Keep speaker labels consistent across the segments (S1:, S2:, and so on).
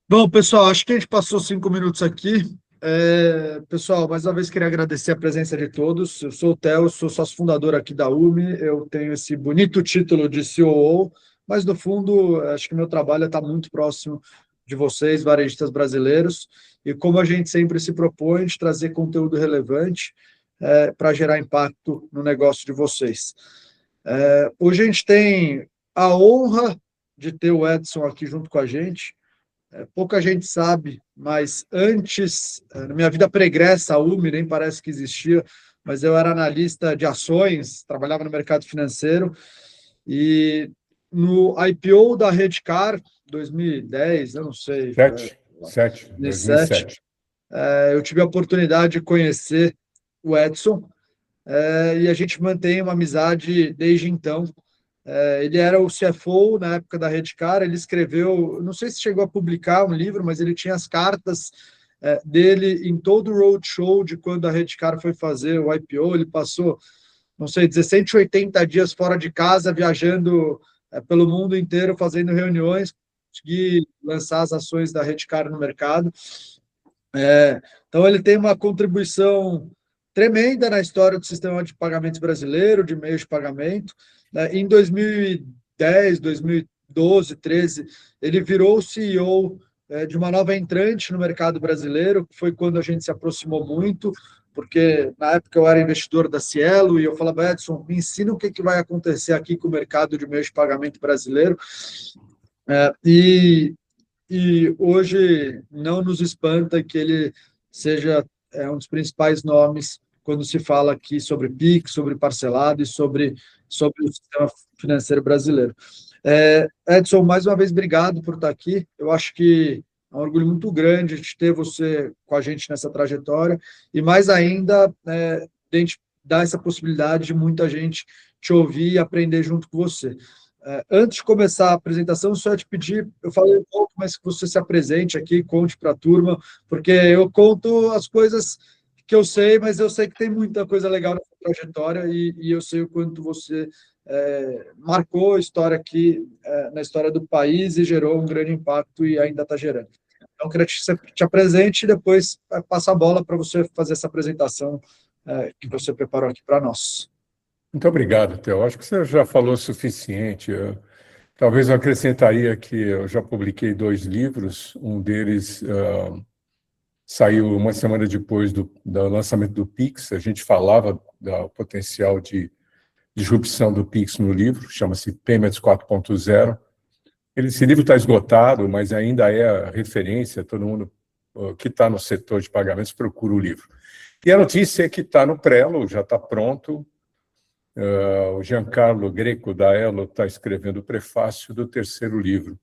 S1: Bom, pessoal, acho que a gente passou 5 minutos aqui. Pessoal, mais uma vez queria agradecer a presença de todos. Eu sou o Theo, sou sócio fundador aqui da UMI. Eu tenho esse bonito título de COO, mas no fundo, acho que meu trabalho está muito próximo de vocês, varejistas brasileiros. E como a gente sempre se propõe de trazer conteúdo relevante para gerar impacto no negócio de vocês. Hoje a gente tem a honra de ter o Edson aqui junto com a gente. Pouca gente sabe, mas antes, na minha vida pregressa, a UMI nem parece que existia, mas eu era analista de ações, trabalhava no mercado financeiro, e no IPO da Redcar, 2010, eu não sei,
S2: Dois mil e
S1: 2007,
S2: sete.
S1: eu tive a oportunidade de conhecer o Edson, e a gente mantém uma amizade desde então. Ele era o CFO na época da Redcar, ele escreveu, não sei se chegou a publicar um livro, mas ele tinha as cartas dele em todo o roadshow de quando a Redcar foi fazer o IPO. Ele passou, não sei, 17, 80 dias fora de casa, viajando pelo mundo inteiro, fazendo reuniões, conseguir lançar as ações da Redcar no mercado. Então, ele tem uma contribuição tremenda na história do sistema de pagamentos brasileiro, de meios de pagamento. Em 2010, 2012, 13, ele virou o CEO de uma nova entrante no mercado brasileiro, que foi quando a gente se aproximou muito, porque na época eu era investidor da Cielo e eu falava, Edson, me ensina o que vai acontecer aqui com o mercado de meios de pagamento brasileiro. É, e e hoje não nos espanta que ele seja um dos principais nomes quando se fala aqui sobre PIX, sobre parcelado e sobre o sistema financeiro brasileiro. Edson, mais uma vez, obrigado por estar aqui. Eu acho que é um orgulho muito grande de ter você com a gente nessa trajetória e, mais ainda, de a gente dar essa possibilidade de muita gente te ouvir e aprender junto com você. Antes de começar a apresentação, só ia te pedir, eu falei um pouco, mas que você se apresente aqui, conte para a turma, porque eu conto as coisas que eu sei, mas eu sei que tem muita coisa legal na sua trajetória e eu sei o quanto você marcou a história aqui na história do país e gerou um grande impacto e ainda está gerando. Então, eu queria que você te apresente e depois passa a bola para você fazer essa apresentação que você preparou aqui para nós.
S2: Muito obrigado, Theo. Acho que você já falou o suficiente. Talvez eu acrescentaria que eu já publiquei 2 livros. Um deles saiu uma semana depois do lançamento do Pix. A gente falava do potencial de disrupção do Pix no livro, chama-se Payments 4.0. Esse livro está esgotado, mas ainda é a referência. Todo mundo que está no setor de pagamentos procura o livro. E a notícia é que está no Prelo, já está pronto. O Giancarlo Greco, da Elo, está escrevendo o prefácio do 3º livro.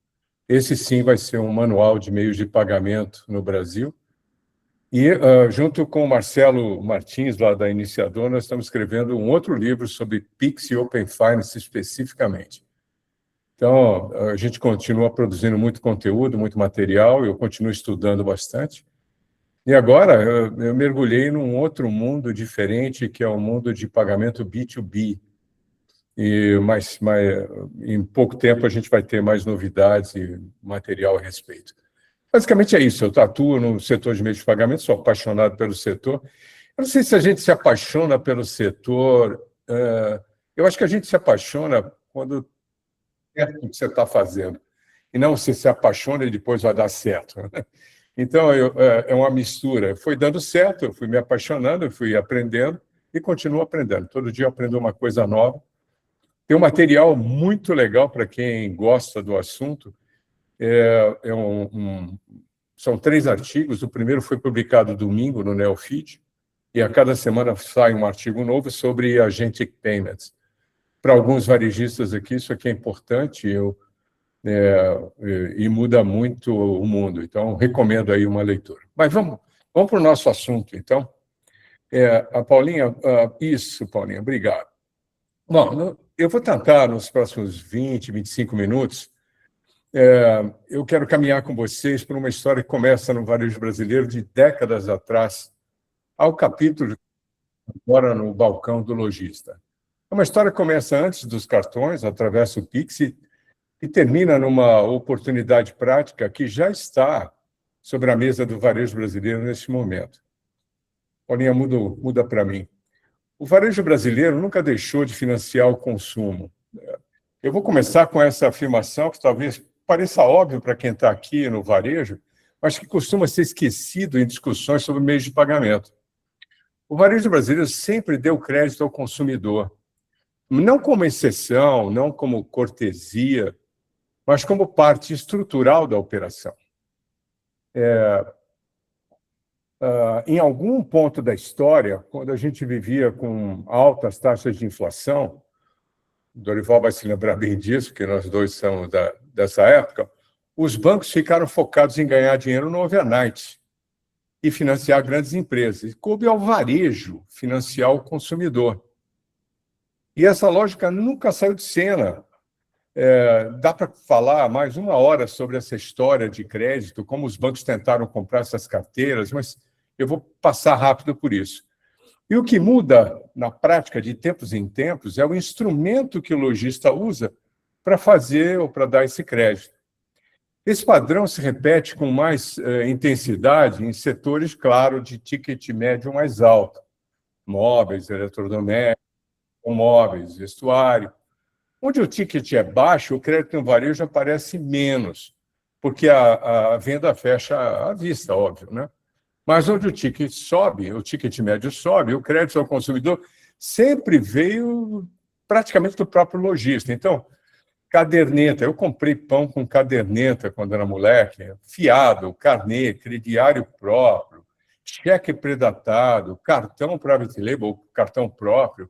S2: Esse, sim, vai ser um manual de meios de pagamento no Brasil. E, junto com o Marcelo Martins, lá da Iniciador, nós estamos escrevendo um outro livro sobre Pix e Open Finance especificamente. Então, a gente continua produzindo muito conteúdo, muito material, eu continuo estudando bastante. E agora eu mergulhei num outro mundo diferente, que é o mundo de pagamento B2B. Mas em pouco tempo a gente vai ter mais novidades e material a respeito. Basicamente é isso, eu atuo no setor de meios de pagamento, sou apaixonado pelo setor. Eu não sei se a gente se apaixona pelo setor, eu acho que a gente se apaixona quando é o que você está fazendo, e não você se apaixona e depois vai dar certo. Então, é uma mistura. Foi dando certo, eu fui me apaixonando, eu fui aprendendo e continuo aprendendo. Todo dia eu aprendo uma coisa nova. Tem um material muito legal para quem gosta do assunto. São 3 artigos. O primeiro foi publicado domingo no Neofeed, e a cada semana sai um artigo novo sobre Agentic Payments. Para alguns varejistas aqui, isso aqui é importante e muda muito o mundo. Então, recomendo aí uma leitura. Mas vamos para o nosso assunto, então. A Paulinha, isso, Paulinha, obrigado. Bom, eu vou tentar, nos próximos 20, 25 minutos, eu quero caminhar com vocês por uma história que começa no varejo brasileiro de décadas atrás, ao capítulo agora no balcão do lojista. É uma história que começa antes dos cartões, atravessa o Pix, e termina numa oportunidade prática que já está sobre a mesa do varejo brasileiro neste momento. Paulinha, muda para mim. O varejo brasileiro nunca deixou de financiar o consumo. Eu vou começar com essa afirmação que talvez pareça óbvio para quem está aqui no varejo, mas que costuma ser esquecido em discussões sobre meios de pagamento. O varejo brasileiro sempre deu crédito ao consumidor, não como exceção, não como cortesia, mas como parte estrutural da operação. Em algum ponto da história, quando a gente vivia com altas taxas de inflação, Dorival vai se lembrar bem disso, porque nós dois somos dessa época, os bancos ficaram focados em ganhar dinheiro no overnight e financiar grandes empresas. E coube ao varejo financiar o consumidor. E essa lógica nunca saiu de cena. Dá para falar mais uma hora sobre essa história de crédito, como os bancos tentaram comprar essas carteiras, mas eu vou passar rápido por isso. E o que muda na prática de tempos em tempos é o instrumento que o lojista usa para fazer ou para dar esse crédito. Esse padrão se repete com mais intensidade em setores, claro, de ticket médio mais alto. Móveis, eletrodomésticos, móveis, vestuário. Onde o ticket é baixo, o crédito no varejo aparece menos, porque a venda fecha à vista, óbvio, né? Mas onde o ticket sobe, o ticket médio sobe, o crédito ao consumidor sempre veio praticamente do próprio lojista. Então, caderneta, eu comprei pão com caderneta quando era moleque, fiado, carnê, crediário próprio, cheque predatado, cartão private label, cartão próprio.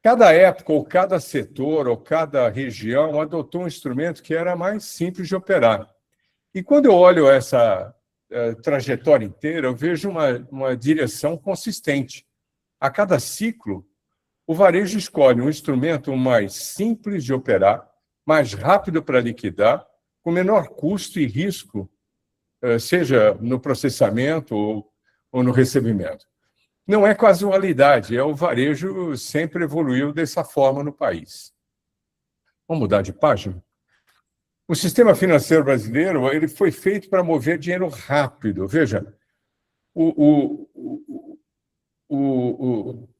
S2: Cada época, ou cada setor, ou cada região adotou um instrumento que era mais simples de operar. E quando eu olho essa trajetória inteira, eu vejo uma direção consistente. A cada ciclo, o varejo escolhe um instrumento mais simples de operar, mais rápido para liquidar, com menor custo e risco, seja no processamento ou no recebimento. Não é casualidade, o varejo sempre evoluiu dessa forma no país. Vamos mudar de página? O sistema financeiro brasileiro ele foi feito para mover dinheiro rápido. Veja,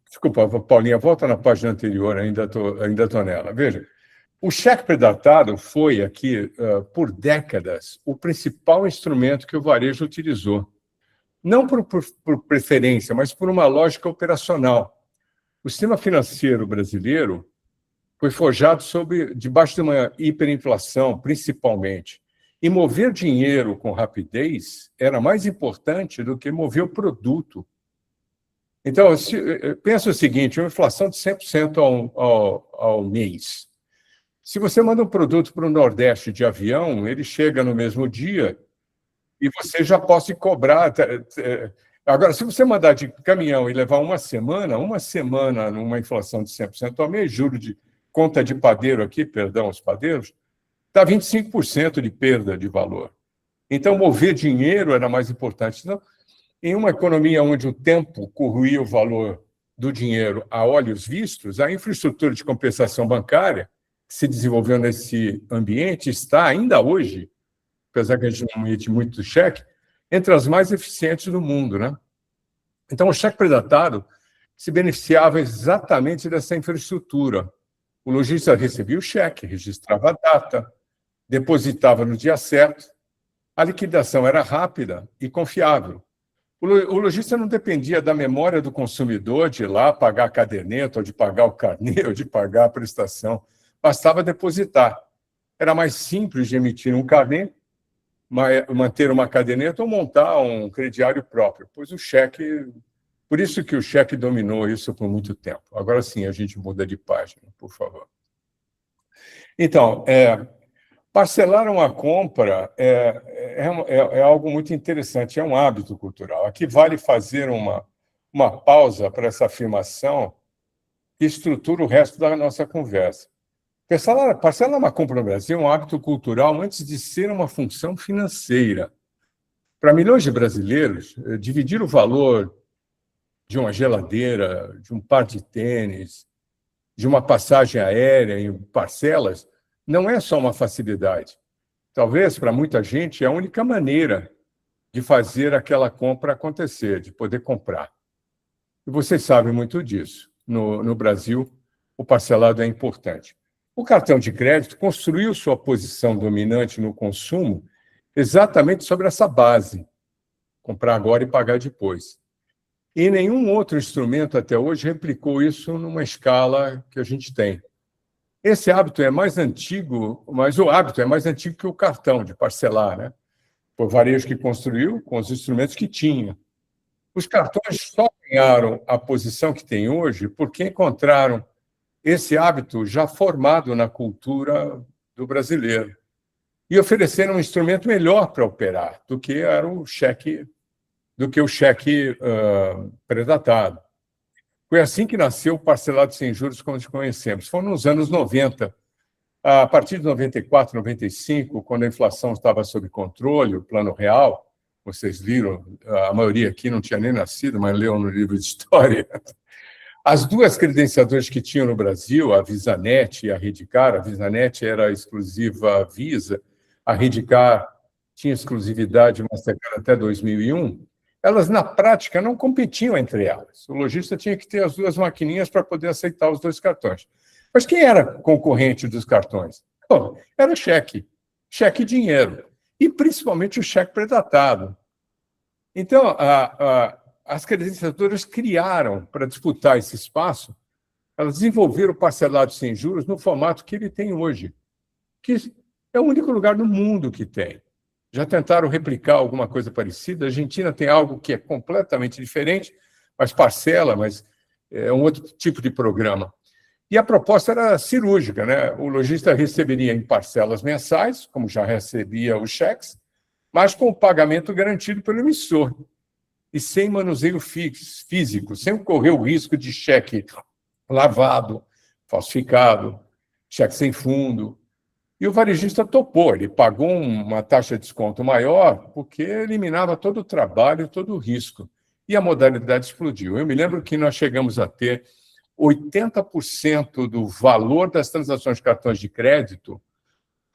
S2: desculpa, Paulinha, volta na página anterior, ainda tô nela. Veja, o cheque predatado foi aqui, por décadas, o principal instrumento que o varejo utilizou. Não por preferência, mas por uma lógica operacional. O sistema financeiro brasileiro foi forjado debaixo de uma hiperinflação, principalmente. E mover dinheiro com rapidez era mais importante do que mover o produto. Então, pensa o seguinte, uma inflação de 100% ao mês. Se você manda um produto para o Nordeste de avião, ele chega no mesmo dia e você já pode cobrar. Agora, se você mandar de caminhão e levar uma semana numa inflação de 100% ao mês, juro de conta de padeiro aqui, perdão, os padeiros, dá 25% de perda de valor. Então, mover dinheiro era mais importante. Então, em uma economia onde o tempo corroía o valor do dinheiro a olhos vistos, a infraestrutura de compensação bancária que se desenvolveu nesse ambiente está, ainda hoje, apesar que a gente não emite muito cheque, entre as mais eficientes do mundo, né? Então, o cheque predatado se beneficiava exatamente dessa infraestrutura. O lojista recebia o cheque, registrava a data, depositava no dia certo, a liquidação era rápida e confiável. O lojista não dependia da memória do consumidor de ir lá pagar a caderneta, ou de pagar o carnê, ou de pagar a prestação. Bastava depositar. Era mais simples de emitir um carnê, manter uma caderneta ou montar um crediário próprio, pois o cheque... Por isso que o cheque dominou isso por muito tempo. Agora sim, a gente muda de página, por favor. Então, parcelar uma compra é algo muito interessante, é um hábito cultural. Aqui vale fazer uma pausa para essa afirmação que estrutura o resto da nossa conversa. Parcelar uma compra no Brasil é um hábito cultural antes de ser uma função financeira. Para milhões de brasileiros, dividir o valor de uma geladeira, de um par de tênis, de uma passagem aérea em parcelas, não é só uma facilidade. Talvez, para muita gente, é a única maneira de fazer aquela compra acontecer, de poder comprar. E vocês sabem muito disso. No Brasil, o parcelado é importante. O cartão de crédito construiu sua posição dominante no consumo exatamente sobre essa base, comprar agora e pagar depois. E nenhum outro instrumento até hoje replicou isso numa escala que a gente tem. Esse hábito é mais antigo, mas o hábito é mais antigo que o cartão de parcelar, né? Foi o varejo que construiu com os instrumentos que tinha. Os cartões só ganharam a posição que tem hoje porque encontraram esse hábito já formado na cultura do brasileiro e ofereceram um instrumento melhor para operar do que era o cheque, pré-datado. Foi assim que nasceu o parcelado sem juros, como nós conhecemos. Foi nos anos 90. A partir de 94, 95, quando a inflação estava sob controle, o Plano Real, vocês viram, a maioria aqui não tinha nem nascido, mas leu no livro de história. As duas credenciadoras que tinham no Brasil, a VisaNet e a Redcar, a VisaNet era exclusiva Visa, a Redcar tinha exclusividade Mastercard até 2001, elas, na prática, não competiam entre elas. O lojista tinha que ter as duas maquininhas para poder aceitar os dois cartões. Mas quem era concorrente dos cartões? Bom, era cheque e dinheiro, e principalmente o cheque pré-datado. Então, as credenciadoras criaram, para disputar esse espaço, elas desenvolveram o parcelado sem juros no formato que ele tem hoje, que é o único lugar no mundo que tem. Já tentaram replicar alguma coisa parecida. A Argentina tem algo que é completamente diferente, mas parcela, mas é um outro tipo de programa. E a proposta era cirúrgica, né? O lojista receberia em parcelas mensais, como já recebia os cheques, mas com o pagamento garantido pelo emissor e sem manuseio físico, sem correr o risco de cheque lavado, falsificado, cheque sem fundo. E o varejista topou, ele pagou uma taxa de desconto maior porque eliminava todo o trabalho, todo o risco. E a modalidade explodiu. Eu me lembro que nós chegamos a ter 80% do valor das transações de cartões de crédito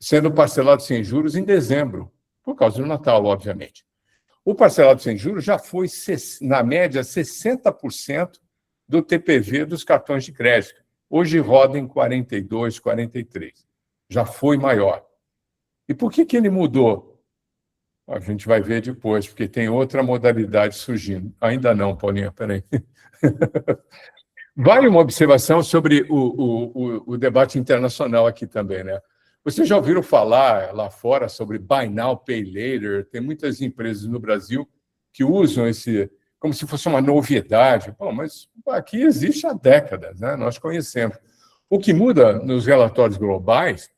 S2: sendo parcelado sem juros em dezembro, por causa do Natal, obviamente. O parcelado sem juros já foi, na média, 60% do TPV dos cartões de crédito. Hoje roda em 42%, 43%. Já foi maior. E por que ele mudou? A gente vai ver depois, porque tem outra modalidade surgindo. Ainda não, Paulinha, peraí. Vale uma observação sobre o debate internacional aqui também, né? Vocês já ouviram falar lá fora sobre Buy Now, Pay Later? Tem muitas empresas no Brasil que usam esse como se fosse uma novidade. Bom, mas aqui existe há décadas, né? Nós conhecemos. O que muda nos relatórios globais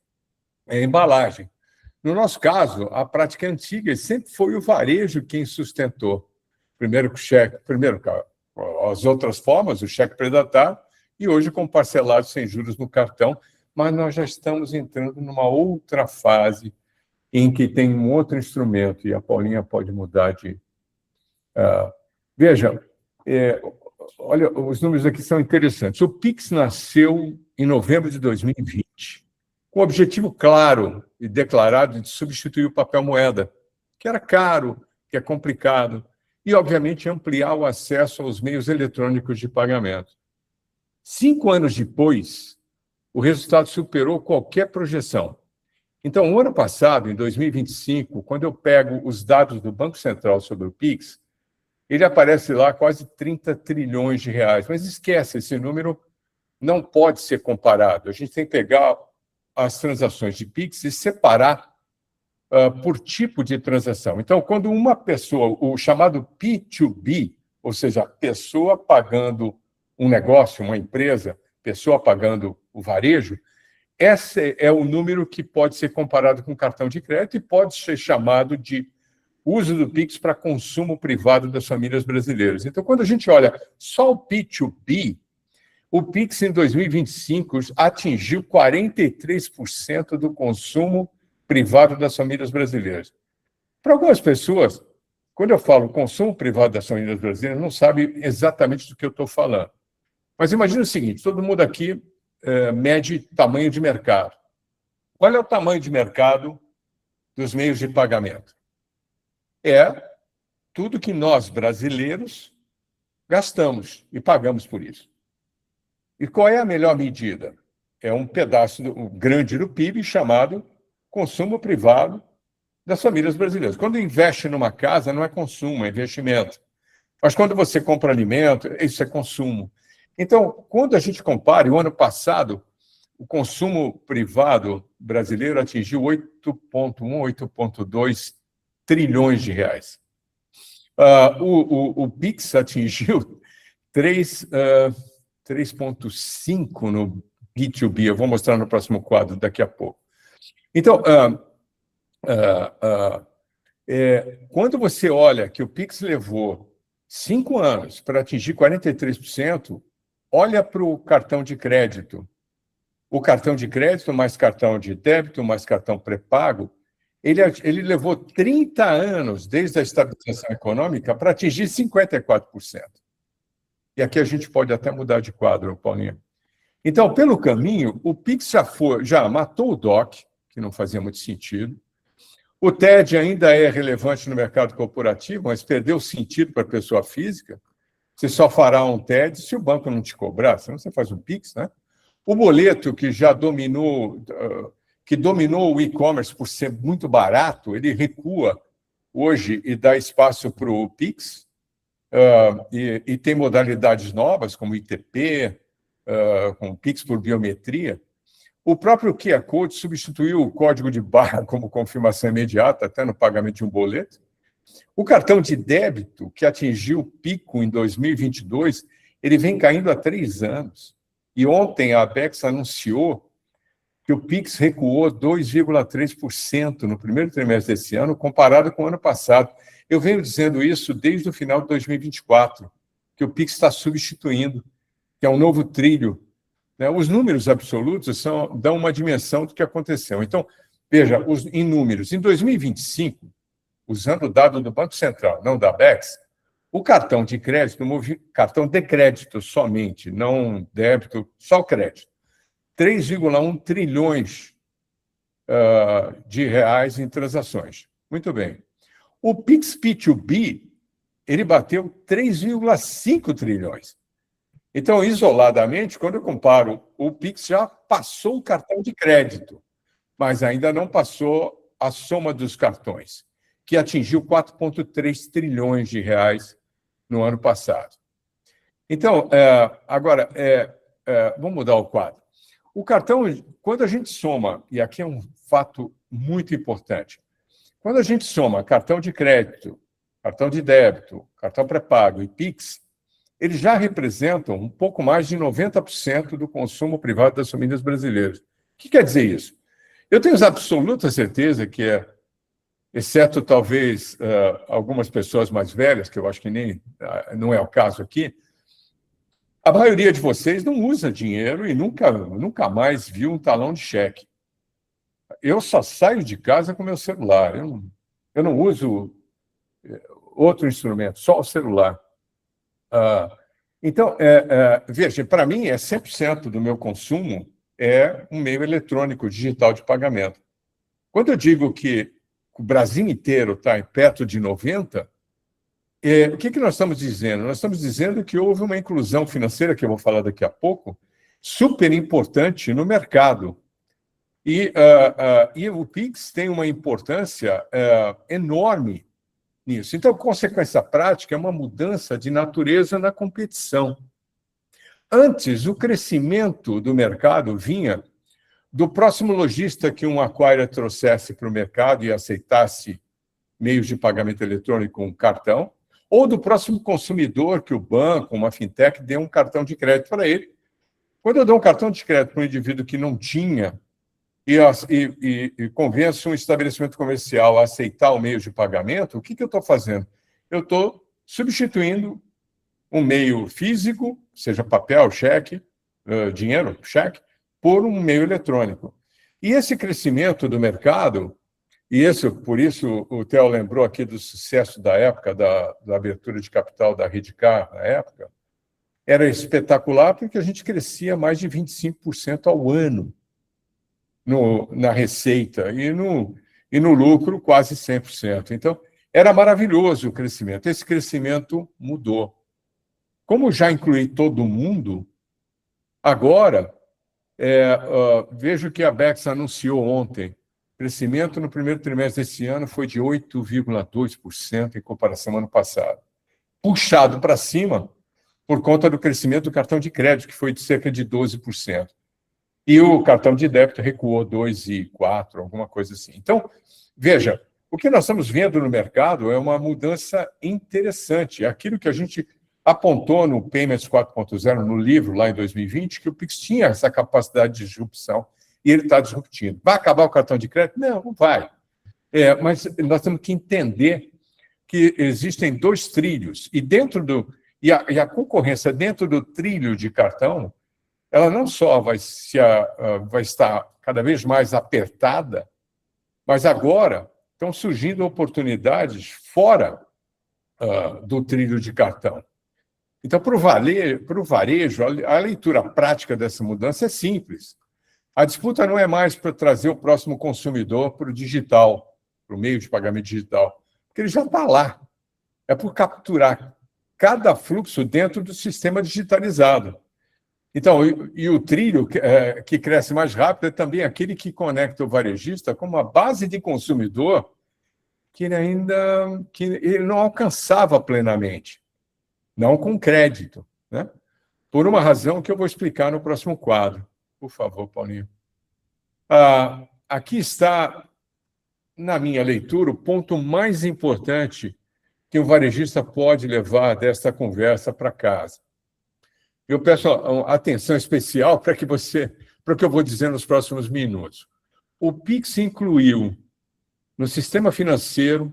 S2: é a embalagem. No nosso caso, a prática antiga sempre foi o varejo quem sustentou. Primeiro as outras formas, o cheque pré-datado, e hoje com parcelado sem juros no cartão, mas nós já estamos entrando numa outra fase em que tem um outro instrumento, e a Paulinha pode mudar de... Veja, olha, os números aqui são interessantes. O Pix nasceu em novembro de 2020, com o objetivo claro e declarado de substituir o papel moeda, que era caro, que é complicado, e, obviamente, ampliar o acesso aos meios eletrônicos de pagamento. 5 anos depois, o resultado superou qualquer projeção. Então, o ano passado, em 2025, quando eu pego os dados do Banco Central sobre o Pix, ele aparece lá quase 30 trilhões de reais. Mas esquece, esse número não pode ser comparado. A gente tem que pegar as transações de Pix e separar por tipo de transação. Então, quando uma pessoa, o chamado P2B, ou seja, a pessoa pagando um negócio, uma empresa, pessoa pagando o varejo, esse é o número que pode ser comparado com cartão de crédito e pode ser chamado de uso do Pix para consumo privado das famílias brasileiras. Então, quando a gente olha só o P2B, o Pix em 2025 atingiu 43% do consumo privado das famílias brasileiras. Para algumas pessoas, quando eu falo consumo privado das famílias brasileiras, não sabe exatamente do que eu estou falando. Mas imagina o seguinte, todo mundo aqui mede tamanho de mercado. Qual é o tamanho de mercado dos meios de pagamento? É tudo que nós, brasileiros, gastamos e pagamos por isso. E qual é a melhor medida? É um pedaço grande do PIB chamado consumo privado das famílias brasileiras. Quando investe numa casa, não é consumo, é investimento. Mas quando você compra alimento, isso é consumo. Então, quando a gente compara, o ano passado, o consumo privado brasileiro atingiu 8,1, 8,2 trilhões de reais. O PIX atingiu 3,5 no B2B. Eu vou mostrar no próximo quadro daqui a pouco. Então, quando você olha que o PIX levou 5 anos para atingir 43%, olha para o cartão de crédito. O cartão de crédito, mais cartão de débito, mais cartão pré-pago, ele levou 30 anos, desde a estabilização econômica, para atingir 54%. E aqui a gente pode até mudar de quadro, Paulinho. Então, pelo caminho, o PIX já matou o DOC, que não fazia muito sentido. O TED ainda é relevante no mercado corporativo, mas perdeu sentido para a pessoa física. Você só fará um TED se o banco não te cobrar, senão você faz um PIX, né? O boleto, que já dominou, o e-commerce por ser muito barato, ele recua hoje e dá espaço para o PIX, e tem modalidades novas, como ITP, com PIX por biometria. O próprio QR Code substituiu o código de barra como confirmação imediata, até no pagamento de um boleto. O cartão de débito, que atingiu o pico em 2022, ele vem caindo há 3 anos. E ontem a Abex anunciou que o PIX recuou 2,3% no primeiro trimestre desse ano, comparado com o ano passado. Eu venho dizendo isso desde o final de 2024, que o PIX está substituindo, que é um novo trilho. Os números absolutos dão uma dimensão do que aconteceu. Então, veja, em números, em 2025, usando o dado do Banco Central, não da Abex, o cartão de crédito, cartão de crédito somente, não débito, só crédito, 3,1 trilhões de reais em transações. Muito bem. O PIX P2B, ele bateu 3,5 trilhões. Então, isoladamente, quando eu comparo, o PIX já passou o cartão de crédito, mas ainda não passou a soma dos cartões, que atingiu 4,3 trilhões de reais no ano passado. Então, agora, vamos mudar o quadro. O cartão, quando a gente soma, e aqui é um fato muito importante, quando a gente soma cartão de crédito, cartão de débito, cartão pré-pago e PIX, eles já representam um pouco mais de 90% do consumo privado das famílias brasileiras. O que quer dizer isso? Eu tenho absoluta certeza que exceto talvez algumas pessoas mais velhas, que eu acho que não é o caso aqui, a maioria de vocês não usa dinheiro e nunca mais viu um talão de cheque. Eu só saio de casa com meu celular. Eu não uso outro instrumento, só o celular. Então, veja, para mim, 100% do meu consumo é um meio eletrônico, digital de pagamento. Quando eu digo que o Brasil inteiro está perto de 90%, o que nós estamos dizendo? Nós estamos dizendo que houve uma inclusão financeira, que eu vou falar daqui a pouco, super importante no mercado. E o PIX tem uma importância enorme nisso. Então, consequência prática é uma mudança de natureza na competição. Antes, o crescimento do mercado vinha do próximo lojista que um acquirer trouxesse para o mercado e aceitasse meios de pagamento eletrônico com cartão, ou do próximo consumidor que o banco, uma fintech, dê um cartão de crédito para ele. Quando eu dou um cartão de crédito para um indivíduo que não tinha e convenço um estabelecimento comercial a aceitar o meio de pagamento, o que eu estou fazendo? Eu estou substituindo um meio físico, seja papel, cheque, dinheiro, cheque, por um meio eletrônico. E esse crescimento do mercado, por isso o Theo lembrou aqui do sucesso da época, da abertura de capital da Redcar na época, era espetacular porque a gente crescia mais de 25% ao ano na receita e no lucro quase 100%. Então, era maravilhoso o crescimento. Esse crescimento mudou. Como já incluí todo mundo, agora, vejo que a Bex anunciou ontem, crescimento no primeiro trimestre desse ano foi de 8,2% em comparação ao ano passado. Puxado para cima por conta do crescimento do cartão de crédito, que foi de cerca de 12%. E o cartão de débito recuou 2,4%, alguma coisa assim. Então, veja, o que nós estamos vendo no mercado é uma mudança interessante. Aquilo que a gente apontou no Payments 4.0, no livro, lá em 2020, que o Pix tinha essa capacidade de disrupção e ele está disruptindo. Vai acabar o cartão de crédito? Não, não vai. Mas nós temos que entender que existem dois trilhos, e a concorrência dentro do trilho de cartão, ela não só vai estar cada vez mais apertada, mas agora estão surgindo oportunidades fora do trilho de cartão. Então, para o varejo, a leitura prática dessa mudança é simples. A disputa não é mais para trazer o próximo consumidor para o digital, para o meio de pagamento digital, porque ele já está lá. É por capturar cada fluxo dentro do sistema digitalizado. Então, e o trilho que cresce mais rápido é também aquele que conecta o varejista com uma base de consumidor que ele não alcançava plenamente, não com crédito, né? Por uma razão que eu vou explicar no próximo quadro. Por favor, Paulinho. Aqui está, na minha leitura, o ponto mais importante que o varejista pode levar desta conversa para casa. Eu peço atenção especial para o que eu vou dizer nos próximos minutos. O Pix incluiu no sistema financeiro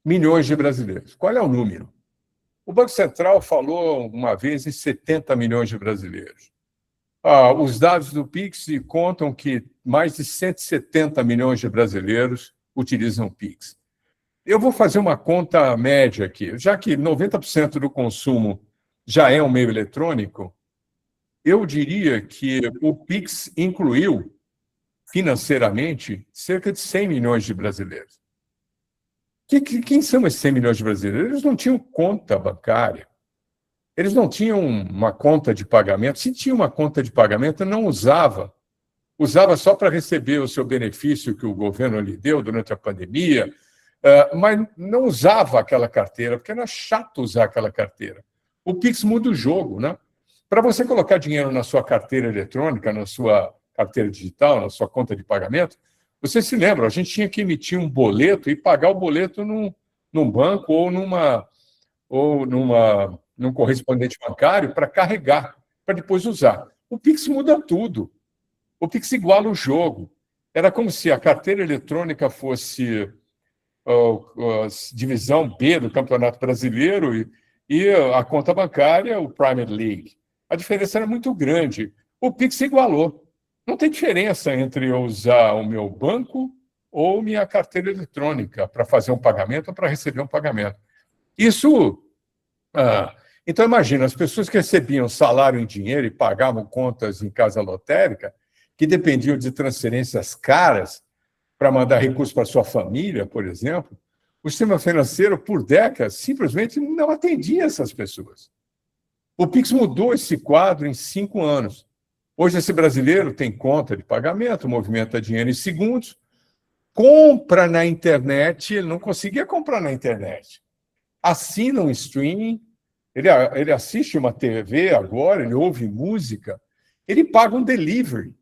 S2: milhões de brasileiros. Qual é o número? O Banco Central falou uma vez em 70 milhões de brasileiros. Os dados do Pix contam que mais de 170 milhões de brasileiros utilizam o Pix. Eu vou fazer uma conta média aqui. Já que 90% do consumo já é um meio eletrônico, eu diria que o Pix incluiu financeiramente cerca de 100 milhões de brasileiros. Quem são esses 100 milhões de brasileiros? Eles não tinham conta bancária. Eles não tinham uma conta de pagamento. Se tinha uma conta de pagamento, não usava. Usava só para receber o seu benefício que o governo lhe deu durante a pandemia, mas não usava aquela carteira, porque era chato usar aquela carteira. O Pix muda o jogo, né? Para você colocar dinheiro na sua carteira eletrônica, na sua carteira digital, na sua conta de pagamento, você se lembra, a gente tinha que emitir um boleto e pagar o boleto num banco ou num correspondente bancário para carregar, para depois usar. O Pix muda tudo. O Pix iguala o jogo. Era como se a carteira eletrônica fosse divisão B do Campeonato Brasileiro e a conta bancária, o Premier League. A diferença era muito grande. O Pix igualou. Não tem diferença entre eu usar o meu banco ou minha carteira eletrônica para fazer um pagamento ou para receber um pagamento. Isso... então, imagina, as pessoas que recebiam salário em dinheiro e pagavam contas em casa lotérica, que dependiam de transferências caras para mandar recursos para sua família, por exemplo, o sistema financeiro, por décadas, simplesmente não atendia essas pessoas. O Pix mudou esse quadro em 5 anos. Hoje, esse brasileiro tem conta de pagamento, movimenta dinheiro em segundos, compra na internet, ele não conseguia comprar na internet. Assina um streaming, ele assiste uma TV agora, ele ouve música, ele paga um delivery,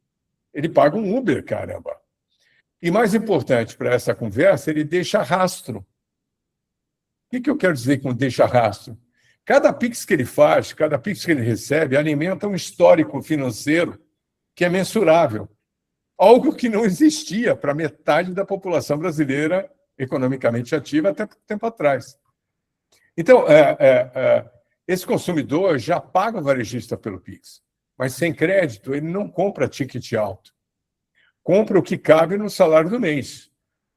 S2: ele paga um Uber, caramba. E mais importante para essa conversa, ele deixa rastro. O que eu quero dizer com deixa rastro? Cada Pix que ele faz, cada Pix que ele recebe, alimenta um histórico financeiro que é mensurável. Algo que não existia para metade da população brasileira economicamente ativa até pouco tempo atrás. Então, esse consumidor já paga o varejista pelo Pix, mas sem crédito ele não compra ticket alto. Compra o que cabe no salário do mês.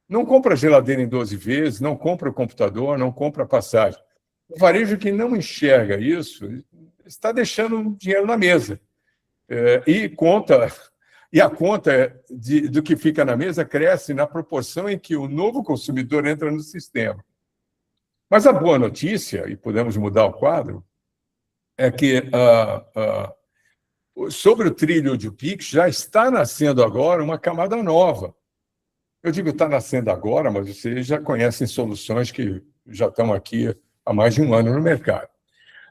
S2: Não compra geladeira em 12 vezes, não compra o computador, não compra passagem. O varejo que não enxerga isso está deixando dinheiro na mesa e conta E a conta do que fica na mesa cresce na proporção em que o novo consumidor entra no sistema. Mas a boa notícia, e podemos mudar o quadro, é que sobre o trilho de Pix já está nascendo agora uma camada nova. Eu digo está nascendo agora, mas vocês já conhecem soluções que já estão aqui há mais de um ano no mercado.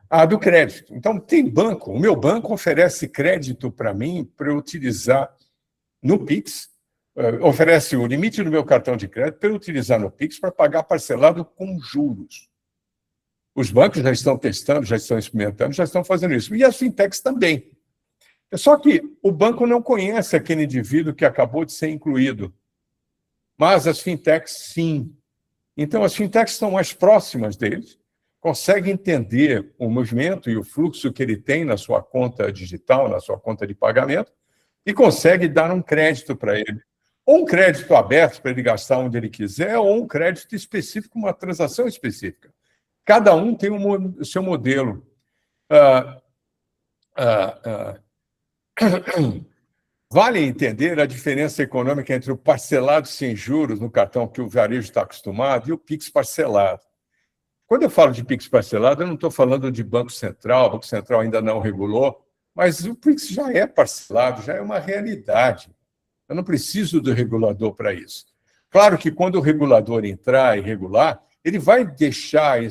S2: A do crédito. Então, tem banco. O meu banco oferece crédito para mim para eu utilizar no Pix, oferece o limite do meu cartão de crédito para eu utilizar no Pix para pagar parcelado com juros. Os bancos já estão testando, já estão experimentando, já estão fazendo isso. E as fintechs também. Só que o banco não conhece aquele indivíduo que acabou de ser incluído. Mas as fintechs, sim. Então, as fintechs estão mais próximas deles, conseguem entender o movimento e o fluxo que ele tem na sua conta digital, na sua conta de pagamento, e consegue dar um crédito para ele. Ou um crédito aberto para ele gastar onde ele quiser, ou um crédito específico, uma transação específica. Cada um tem o seu modelo. Vale entender a diferença econômica entre o parcelado sem juros no cartão que o varejo está acostumado e o Pix parcelado. Quando eu falo de Pix parcelado, eu não estou falando de Banco Central, o Banco Central ainda não regulou, mas o Pix já é parcelado, já é uma realidade. Eu não preciso do regulador para isso. Claro que quando o regulador entrar e regular, ele vai deixar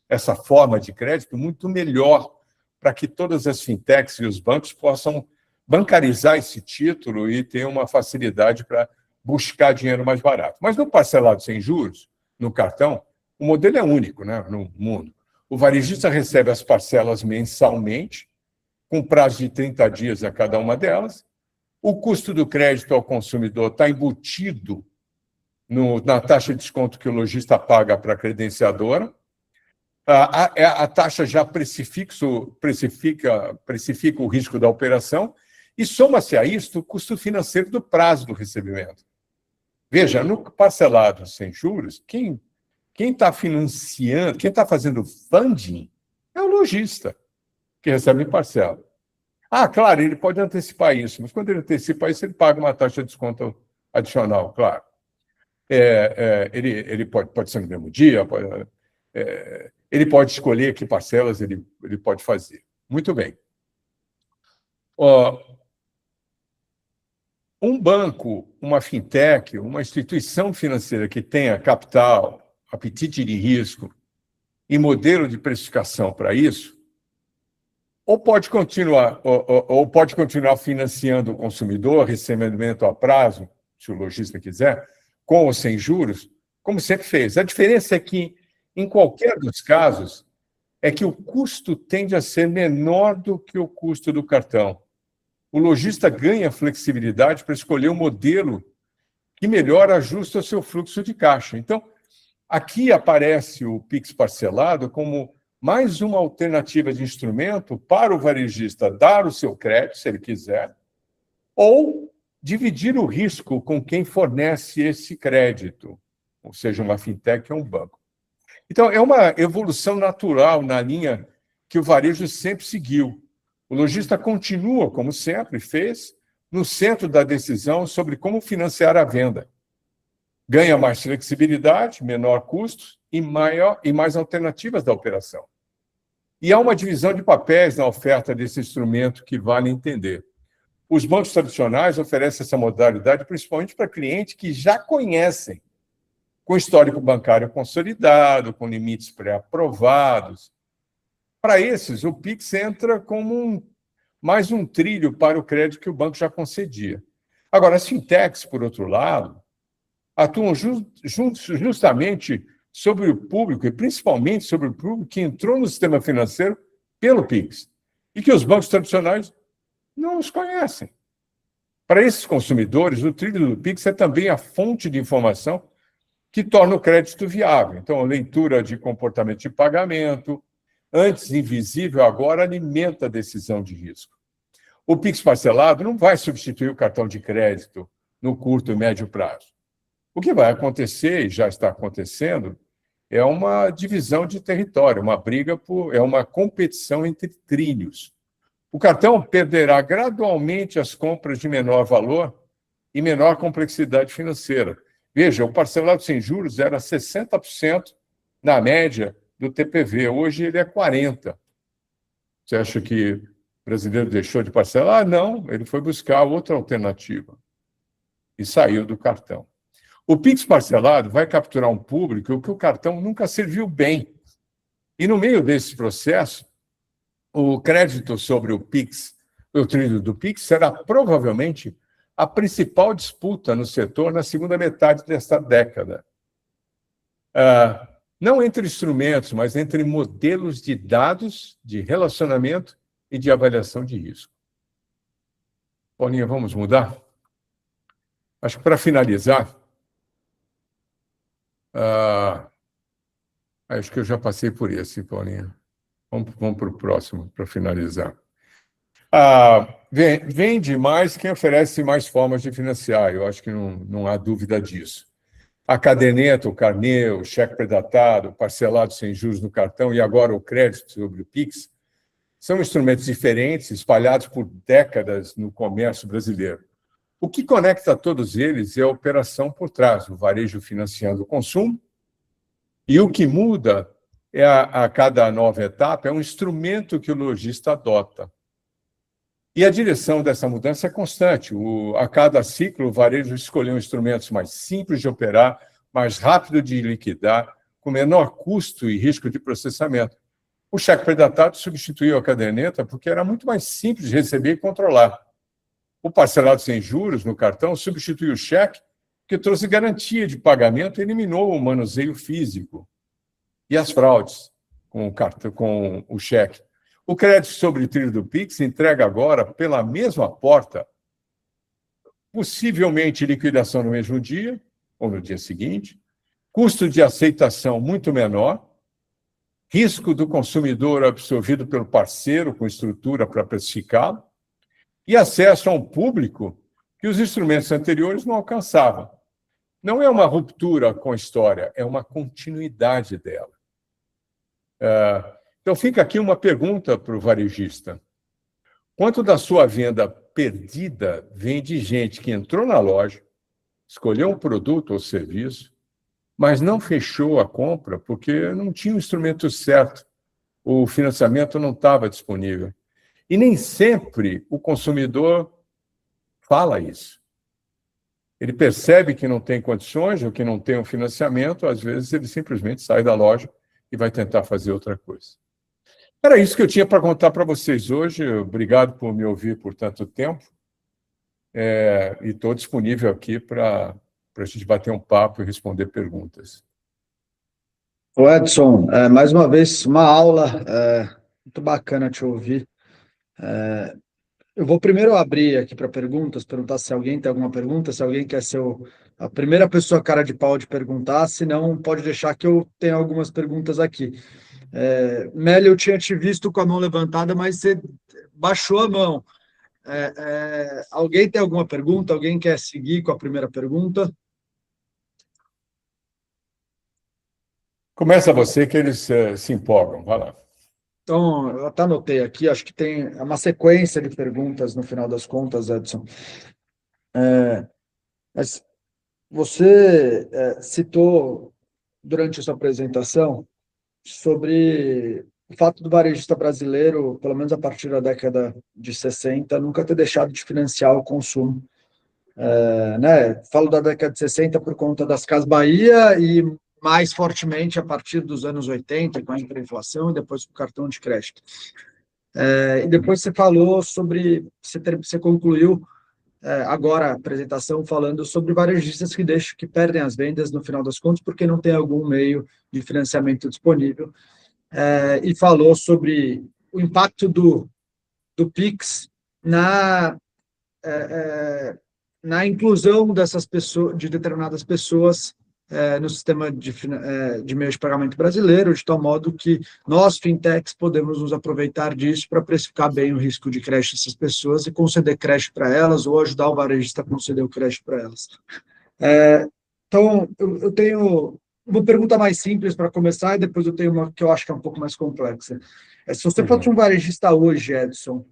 S2: essa forma de crédito muito melhor para que todas as fintechs e os bancos possam bancarizar esse título e ter uma facilidade para buscar dinheiro mais barato. Mas no parcelado sem juros, no cartão, o modelo é único, né, no mundo. O varejista recebe as parcelas mensalmente, com prazo de 30 dias a cada uma delas. O custo do crédito ao consumidor está embutido na taxa de desconto que o lojista paga para a credenciadora. A taxa já precifica o risco da operação e soma-se a isto o custo financeiro do prazo do recebimento. Veja, no parcelado sem juros, quem está financiando, quem está fazendo funding é o lojista, que recebe em parcela. Claro, ele pode antecipar isso, mas quando ele antecipa isso, ele paga uma taxa de desconto adicional, claro. Ele pode ser no mesmo dia, ele pode escolher que parcelas ele pode fazer. Muito bem. Um banco, uma fintech, uma instituição financeira que tenha capital, apetite de risco e modelo de precificação para isso, ou pode continuar financiando o consumidor, recebimento a prazo, se o lojista quiser, com ou sem juros, como sempre fez. A diferença é que, em qualquer dos casos, é que o custo tende a ser menor do que o custo do cartão. O lojista ganha flexibilidade para escolher o modelo que melhor ajusta o seu fluxo de caixa. Então, aqui aparece o Pix parcelado como mais uma alternativa de instrumento para o varejista dar o seu crédito, se ele quiser, ou dividir o risco com quem fornece esse crédito, ou seja, uma fintech ou um banco. Então, é uma evolução natural na linha que o varejo sempre seguiu. O lojista continua, como sempre fez, no centro da decisão sobre como financiar a venda. Ganha mais flexibilidade, menor custo e mais alternativas da operação. E há uma divisão de papéis na oferta desse instrumento que vale entender. Os bancos tradicionais oferecem essa modalidade principalmente para clientes que já conhecem, com histórico bancário consolidado, com limites pré-aprovados. Para esses, o Pix entra como mais um trilho para o crédito que o banco já concedia. Agora, as fintechs, por outro lado, atuam justamente sobre o público, e principalmente sobre o público que entrou no sistema financeiro pelo Pix, e que os bancos tradicionais não os conhecem. Para esses consumidores, o trilho do Pix é também a fonte de informação que torna o crédito viável. Então, a leitura de comportamento de pagamento, antes invisível, agora alimenta a decisão de risco. O Pix parcelado não vai substituir o cartão de crédito no curto e médio prazo. O que vai acontecer, e já está acontecendo, é uma divisão de território, uma briga é uma competição entre trilhos. O cartão perderá gradualmente as compras de menor valor e menor complexidade financeira. Veja, o parcelado sem juros era 60% na média do TPV, hoje ele é 40%. Você acha que o brasileiro deixou de parcelar? Não, ele foi buscar outra alternativa e saiu do cartão. O Pix parcelado vai capturar um público que o cartão nunca serviu bem. E no meio desse processo, o crédito sobre o Pix, o trilho do Pix, será provavelmente a principal disputa no setor na segunda metade desta década. Não entre instrumentos, mas entre modelos de dados, de relacionamento e de avaliação de risco. Paulinha, vamos mudar? Acho que para finalizar, acho que eu já passei por esse, Paulinha. Vamos para o próximo, para finalizar. Vende mais quem oferece mais formas de financiar, eu acho que não há dúvida disso. A caderneta, o carnê, o cheque predatado, parcelado sem juros no cartão e agora o crédito sobre o Pix são instrumentos diferentes, espalhados por décadas no comércio brasileiro. O que conecta todos eles é a operação por trás, o varejo financiando o consumo, e o que muda a cada nova etapa é um instrumento que o lojista adota. E a direção dessa mudança é constante. A cada ciclo, o varejo escolheu instrumentos mais simples de operar, mais rápido de liquidar, com menor custo e risco de processamento. O cheque predatado substituiu a caderneta porque era muito mais simples de receber e controlar. O parcelado sem juros no cartão substituiu o cheque, que trouxe garantia de pagamento e eliminou o manuseio físico. E as fraudes com o cheque. O crédito sobre o trilho do Pix entrega agora, pela mesma porta, possivelmente liquidação no mesmo dia ou no dia seguinte, custo de aceitação muito menor, risco do consumidor absorvido pelo parceiro com estrutura para precificá-lo e acesso a um público que os instrumentos anteriores não alcançavam. Não é uma ruptura com a história, é uma continuidade dela. Então, fica aqui uma pergunta para o varejista. Quanto da sua venda perdida vem de gente que entrou na loja, escolheu um produto ou serviço, mas não fechou a compra porque não tinha o instrumento certo, o financiamento não estava disponível. E nem sempre o consumidor fala isso. Ele percebe que não tem condições ou que não tem um financiamento, às vezes ele simplesmente sai da loja e vai tentar fazer outra coisa. Era isso que eu tinha para contar para vocês hoje. Obrigado por me ouvir por tanto tempo. E estou disponível aqui para a gente bater um papo e responder perguntas.
S1: Ô Edson, mais uma vez, uma aula, muito bacana te ouvir. Eu vou primeiro abrir aqui para perguntas, perguntar se alguém tem alguma pergunta, se alguém quer ser a primeira pessoa cara de pau de perguntar, se não, pode deixar que eu tenho algumas perguntas aqui. Meli, eu tinha te visto com a mão levantada, mas você baixou a mão. Alguém tem alguma pergunta? Alguém quer seguir com a primeira pergunta?
S2: Começa você, que eles se empolgam. Vai lá.
S1: Então, eu até anotei aqui, acho que tem uma sequência de perguntas no final das contas, Edson. Mas você citou durante a sua apresentação sobre o fato do varejista brasileiro, pelo menos a partir da década de 60, nunca ter deixado de financiar o consumo. Né? Falo da década de 60 por conta das Casas Bahia e mais fortemente a partir dos anos 80, com a hiperinflação e depois com o cartão de crédito. E depois você falou sobre, você concluiu agora a apresentação falando sobre varejistas que perdem as vendas no final das contas porque não tem algum meio de financiamento disponível. E falou sobre o impacto do Pix na inclusão dessas pessoas, de determinadas pessoas no sistema de meio de pagamento brasileiro, de tal modo que nós, fintechs, podemos nos aproveitar disso para precificar bem o risco de crédito dessas pessoas e conceder crédito para elas ou ajudar o varejista a conceder o crédito para elas. Então, eu tenho uma pergunta mais simples para começar e depois eu tenho uma que eu acho que é um pouco mais complexa. Se você fosse um varejista hoje, Edson,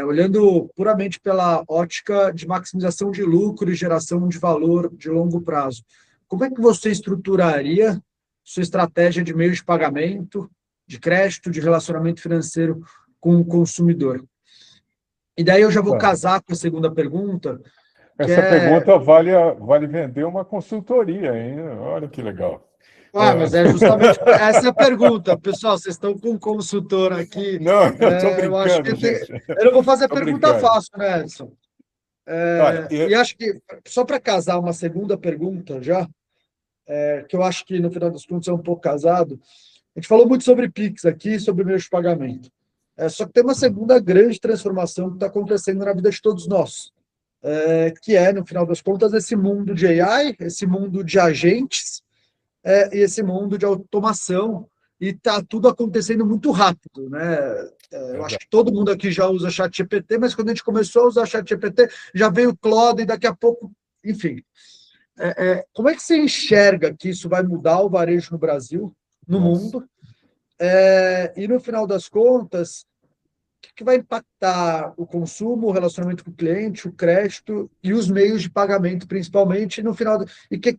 S1: olhando puramente pela ótica de maximização de lucro e geração de valor de longo prazo, como é que você estruturaria sua estratégia de meio de pagamento, de crédito, de relacionamento financeiro com o consumidor? E daí eu já vou
S2: Tá.
S1: casar com a segunda pergunta, que
S2: Essa
S1: é...
S2: pergunta vale vender uma consultoria, hein? Olha que legal.
S1: Mas é justamente essa é a pergunta. Pessoal, vocês estão com um consultor aqui.
S2: Não, eu estou
S1: Eu acho
S2: brincando,
S1: que
S2: gente.
S1: eu não vou fazer a
S2: Estou
S1: pergunta
S2: brincando.
S1: fácil, né, Edson?
S2: Olha,
S1: E acho que, só para casar uma segunda pergunta já, que eu acho que no final dos contos é um pouco casado, a gente falou muito sobre Pix aqui, sobre meios de pagamento. Só que tem uma segunda grande transformação que está acontecendo na vida de todos nós, que é, no final das contas, esse mundo de AI, esse mundo de agentes, e esse mundo de automação, e está tudo acontecendo muito rápido, né? Eu acho
S2: verdade.
S1: que todo mundo aqui já usa ChatGPT, mas quando a gente começou a usar ChatGPT, já veio o Claude e daqui a pouco, enfim. Como é que você enxerga que isso vai mudar o varejo no Brasil, no
S2: Nossa.
S1: mundo? E no final das contas, o que vai impactar o consumo, o relacionamento com o cliente, o crédito e os meios de pagamento, principalmente, no final.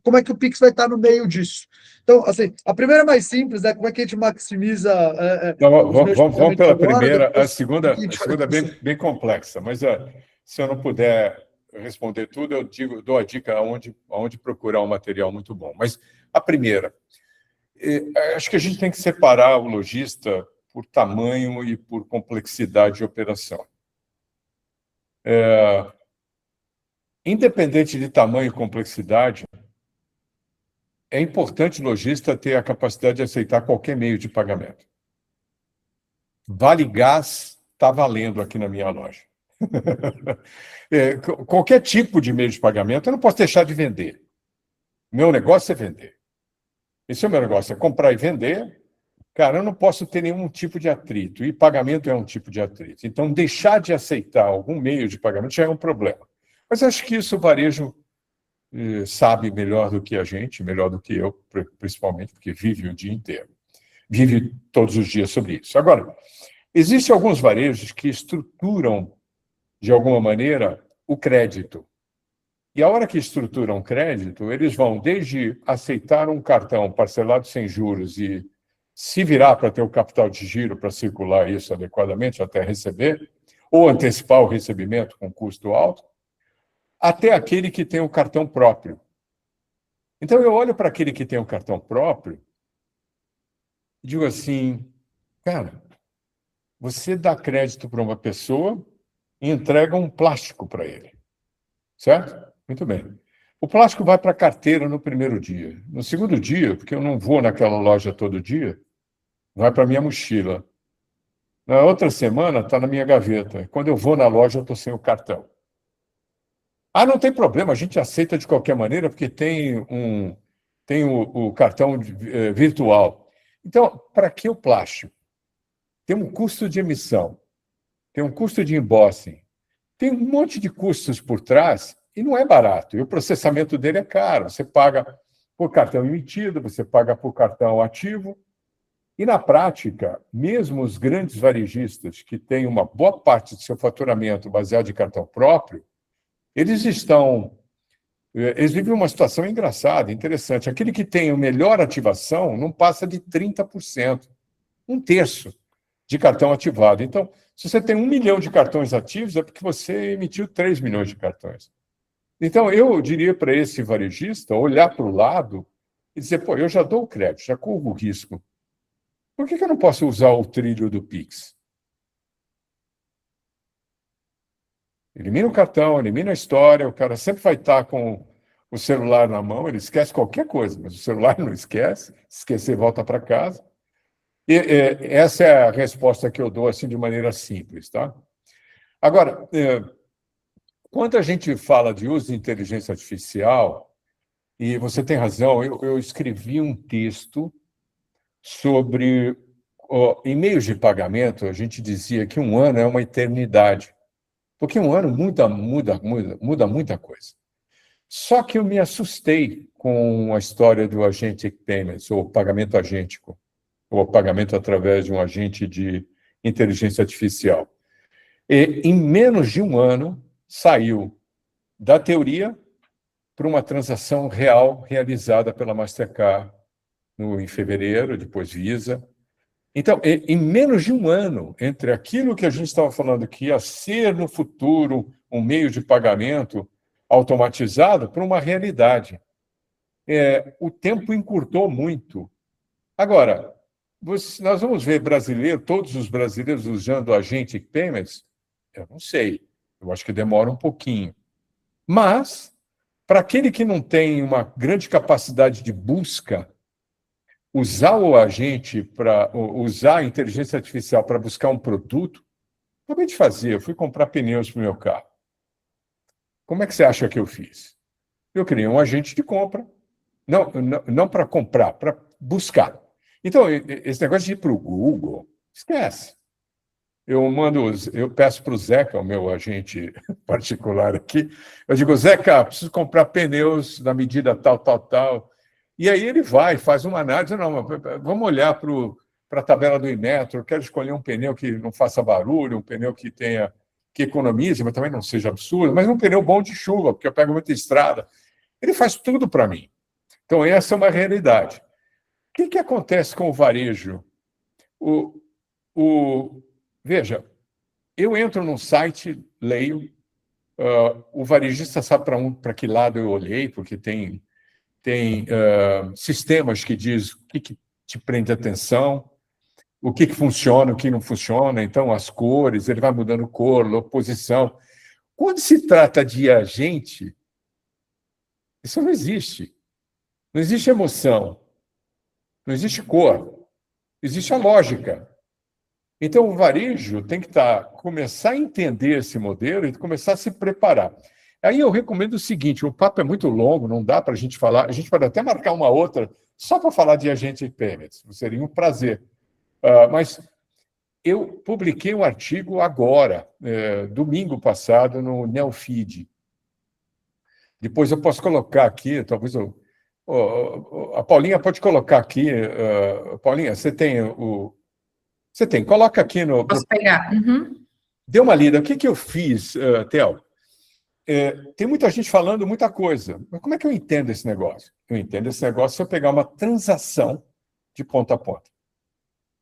S1: Como é que o Pix vai estar no meio disso? Então, assim, a primeira é mais simples, né? Como é que a gente maximiza
S2: Então,
S1: os meios de
S2: vamos
S1: pagamento
S2: pela
S1: agora,
S2: primeira. A
S1: depois
S2: segunda,
S1: a
S2: a
S1: gente olha
S2: segunda é
S1: para você.
S2: bem complexa, mas se eu não puder responder tudo, dou a dica aonde procurar um material muito bom. Mas a primeira, acho que a gente tem que separar o lojista por tamanho e por complexidade de operação. Independente de tamanho e complexidade, é importante o lojista ter a capacidade de aceitar qualquer meio de pagamento. Vale gás está valendo aqui na minha loja. Qualquer tipo de meio de pagamento, eu não posso deixar de vender. Meu negócio é vender. Esse é o meu negócio, é comprar e vender. Cara, eu não posso ter nenhum tipo de atrito, e pagamento é um tipo de atrito. Então, deixar de aceitar algum meio de pagamento já é um problema. Mas acho que isso o varejo sabe melhor do que a gente, melhor do que eu, principalmente, porque vive o dia inteiro. Vive todos os dias sobre isso. Agora, existem alguns varejos que estruturam, de alguma maneira, o crédito. E a hora que estruturam o crédito, eles vão desde aceitar um cartão parcelado sem juros e se virar para ter o capital de giro para circular isso adequadamente até receber, ou antecipar o recebimento com custo alto, até aquele que tem o cartão próprio. Então, eu olho para aquele que tem o cartão próprio e digo assim, cara, você dá crédito para uma pessoa e entrega um plástico para ele, certo? Muito bem. O plástico vai para a carteira no primeiro dia. No segundo dia, porque eu não vou naquela loja todo dia, vai para a minha mochila. Na outra semana, está na minha gaveta. Quando eu vou na loja, eu estou sem o cartão. Não tem problema, a gente aceita de qualquer maneira, porque tem o cartão virtual. Então, para que o plástico? Tem um custo de emissão, tem um custo de embossing, tem um monte de custos por trás e não é barato. E o processamento dele é caro. Você paga por cartão emitido, você paga por cartão ativo. E, na prática, mesmo os grandes varejistas, que têm uma boa parte do seu faturamento baseado em cartão próprio, eles vivem uma situação engraçada, interessante. Aquele que tem a melhor ativação não passa de 30%, um terço de cartão ativado. Então, se você tem 1 milhão de cartões ativos, é porque você emitiu 3 milhões de cartões. Então, eu diria para esse varejista olhar para o lado e dizer, pô, eu já dou o crédito, já corro o risco. Por que eu não posso usar o trilho do Pix? Elimina o cartão, elimina a história, o cara sempre vai estar com o celular na mão, ele esquece qualquer coisa, mas o celular não esquece, se esquecer, volta para casa. Essa é a resposta que eu dou assim de maneira simples, tá? Agora, quando a gente fala de uso de inteligência artificial, e você tem razão, eu escrevi um texto sobre em meios de pagamento, a gente dizia que um ano é uma eternidade, porque um ano muda muita coisa. Só que eu me assustei com a história do agentic payments, ou pagamento agêntico, ou pagamento através de um agente de inteligência artificial. E, em menos de um ano, saiu da teoria para uma transação real realizada pela Mastercard em fevereiro, depois Visa. Então, em menos de um ano, entre aquilo que a gente estava falando que ia ser no futuro um meio de pagamento automatizado para uma realidade, o tempo encurtou muito. Agora, nós vamos ver todos os brasileiros usando Agentic Payments? Eu não sei. Eu acho que demora um pouquinho. Mas, para aquele que não tem uma grande capacidade de busca, usar o agente para usar a inteligência artificial para buscar um produto, acabei de fazer, eu fui comprar pneus para o meu carro. Como é que você acha que eu fiz? Eu criei um agente de compra, não para comprar, para buscar. Então, esse negócio de ir para o Google, esquece. Eu peço para o Zeca, o meu agente particular aqui, eu digo, Zeca, preciso comprar pneus na medida tal, tal, tal. E aí ele vai, faz uma análise, não, vamos olhar para a tabela do Inmetro, eu quero escolher um pneu que não faça barulho, um pneu que economize, mas também não seja absurdo, mas um pneu bom de chuva, porque eu pego muita estrada. Ele faz tudo para mim. Então, essa é uma realidade. O que acontece com o varejo? Veja, eu entro num site, leio, o varejista sabe para que lado eu olhei, porque tem sistemas que diz o que te prende atenção, o que funciona, o que não funciona, então as cores, ele vai mudando cor, posição. Quando se trata de agente, isso não existe. Não existe emoção, não existe cor, existe a lógica. Então, o varejo tem que começar a entender esse modelo e começar a se preparar. Aí eu recomendo o seguinte: o papo é muito longo, não dá para a gente falar, a gente pode até marcar uma outra só para falar de agente payments, seria um prazer. Mas eu publiquei um artigo agora, domingo passado, no Neofeed. Depois eu posso colocar aqui, talvez a Paulinha pode colocar aqui. Paulinha, você tem, coloca aqui no.
S3: Posso pegar. Uhum.
S2: Dê uma lida. O que eu fiz, Theo? Tem muita gente falando muita coisa. Mas como é que eu entendo esse negócio? Eu entendo esse negócio se eu pegar uma transação de ponta a ponta.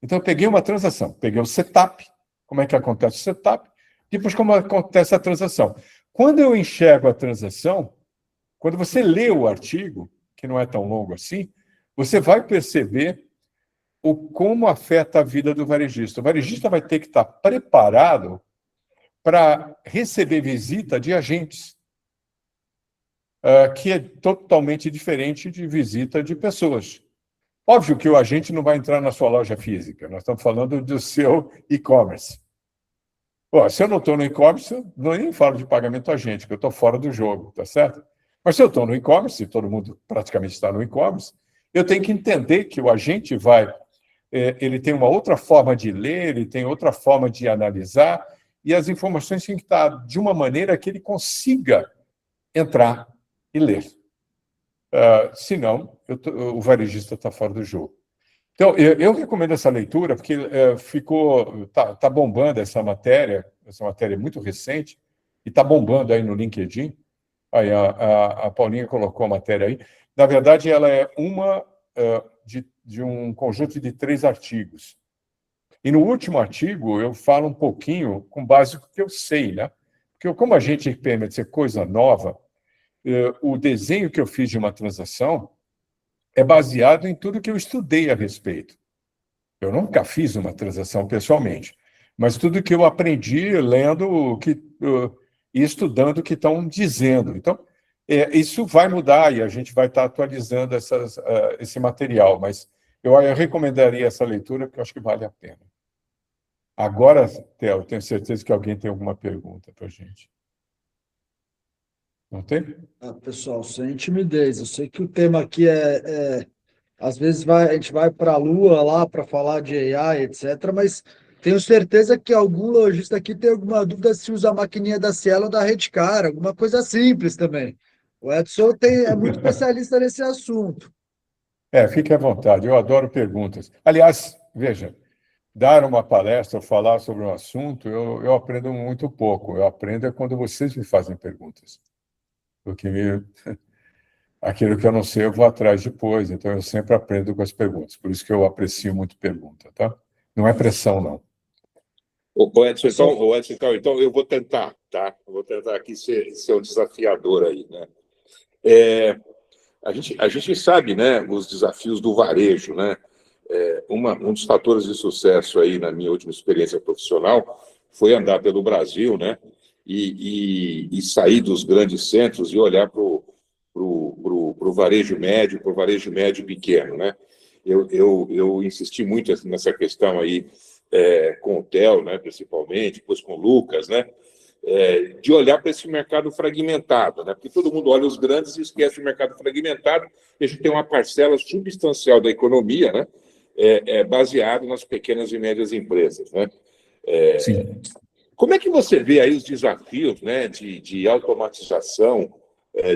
S2: Então, eu peguei uma transação, peguei o setup, como é que acontece o setup, depois como acontece a transação. Quando eu enxergo a transação, quando você lê o artigo, que não é tão longo assim, você vai perceber como afeta a vida do varejista. O varejista vai ter que estar preparado para receber visita de agentes, que é totalmente diferente de visita de pessoas. Óbvio que o agente não vai entrar na sua loja física, nós estamos falando do seu e-commerce. Se eu não estou no e-commerce, eu nem falo de pagamento agente, porque eu estou fora do jogo, tá certo? Mas se eu estou no e-commerce, todo mundo praticamente está no e-commerce, eu tenho que entender que o agente ele tem uma outra forma de ler, ele tem outra forma de analisar, e as informações têm que estar de uma maneira que ele consiga entrar e ler. Senão, o varejista está fora do jogo. Então, eu recomendo essa leitura, porque está bombando essa matéria é muito recente, e está bombando aí no LinkedIn. Aí a Paulinha colocou a matéria aí. Na verdade, ela é uma de um conjunto de 3 artigos. E no último artigo, eu falo um pouquinho com base no que eu sei, né? Porque como a gente permite ser coisa nova, o desenho que eu fiz de uma transação é baseado em tudo que eu estudei a respeito. Eu nunca fiz uma transação pessoalmente, mas tudo que eu aprendi lendo e estudando o que estão dizendo. Então, isso vai mudar e a gente vai estar atualizando esse material, mas eu recomendaria essa leitura, porque eu acho que vale a pena. Agora, Theo, eu tenho certeza que alguém tem alguma pergunta para a gente. Não tem?
S1: Pessoal, sem timidez. Eu sei que o tema aqui às vezes a gente vai para a Lua lá para falar de AI, etc., mas tenho certeza que algum lojista aqui tem alguma dúvida se usa a maquininha da Cielo ou da Redcar, alguma coisa simples também. O Edson é muito especialista nesse assunto.
S2: Fique à vontade, eu adoro perguntas. Aliás, veja, dar uma palestra ou falar sobre um assunto, eu aprendo muito pouco. Eu aprendo é quando vocês me fazem perguntas. Porque aquilo que eu não sei, eu vou atrás depois. Então, eu sempre aprendo com as perguntas. Por isso que eu aprecio muito pergunta, tá? Não é pressão, não.
S3: Ô Edson, então eu vou tentar, tá? Eu vou tentar aqui ser um desafiador aí, né? A gente sabe, né, os desafios do varejo, né? Um dos fatores de sucesso aí na minha última experiência profissional foi andar pelo Brasil, né? E sair dos grandes centros e olhar para o varejo médio, para o varejo médio pequeno, né? Eu insisti muito nessa questão aí com o Theo, né, principalmente, depois com o Lucas, né? De olhar para esse mercado fragmentado, né? Porque todo mundo olha os grandes e esquece o mercado fragmentado, e a gente tem uma parcela substancial da economia, né? Baseado nas pequenas e médias empresas, né?
S2: Sim.
S3: Como é que você vê aí os desafios, né, de automatização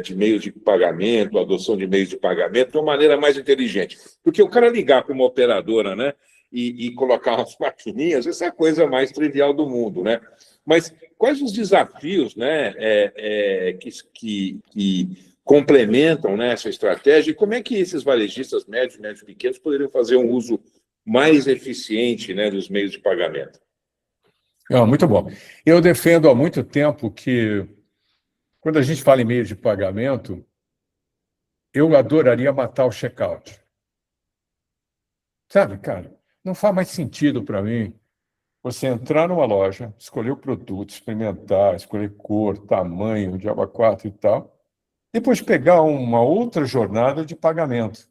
S3: de meios de pagamento, adoção de meios de pagamento de uma maneira mais inteligente? Porque o cara ligar para uma operadora, né, e colocar umas maquininhas, essa é a coisa mais trivial do mundo, né? Mas quais os desafios, né, que complementam, né, essa estratégia, e como é que esses varejistas médios e pequenos poderiam fazer um uso mais eficiente, né, dos meios de pagamento?
S2: Muito bom. Eu defendo há muito tempo que, quando a gente fala em meio de pagamento, eu adoraria matar o checkout. Sabe, cara, não faz mais sentido para mim você entrar numa loja, escolher o produto, experimentar, escolher cor, tamanho, diabo 4 e tal, depois pegar uma outra jornada de pagamento.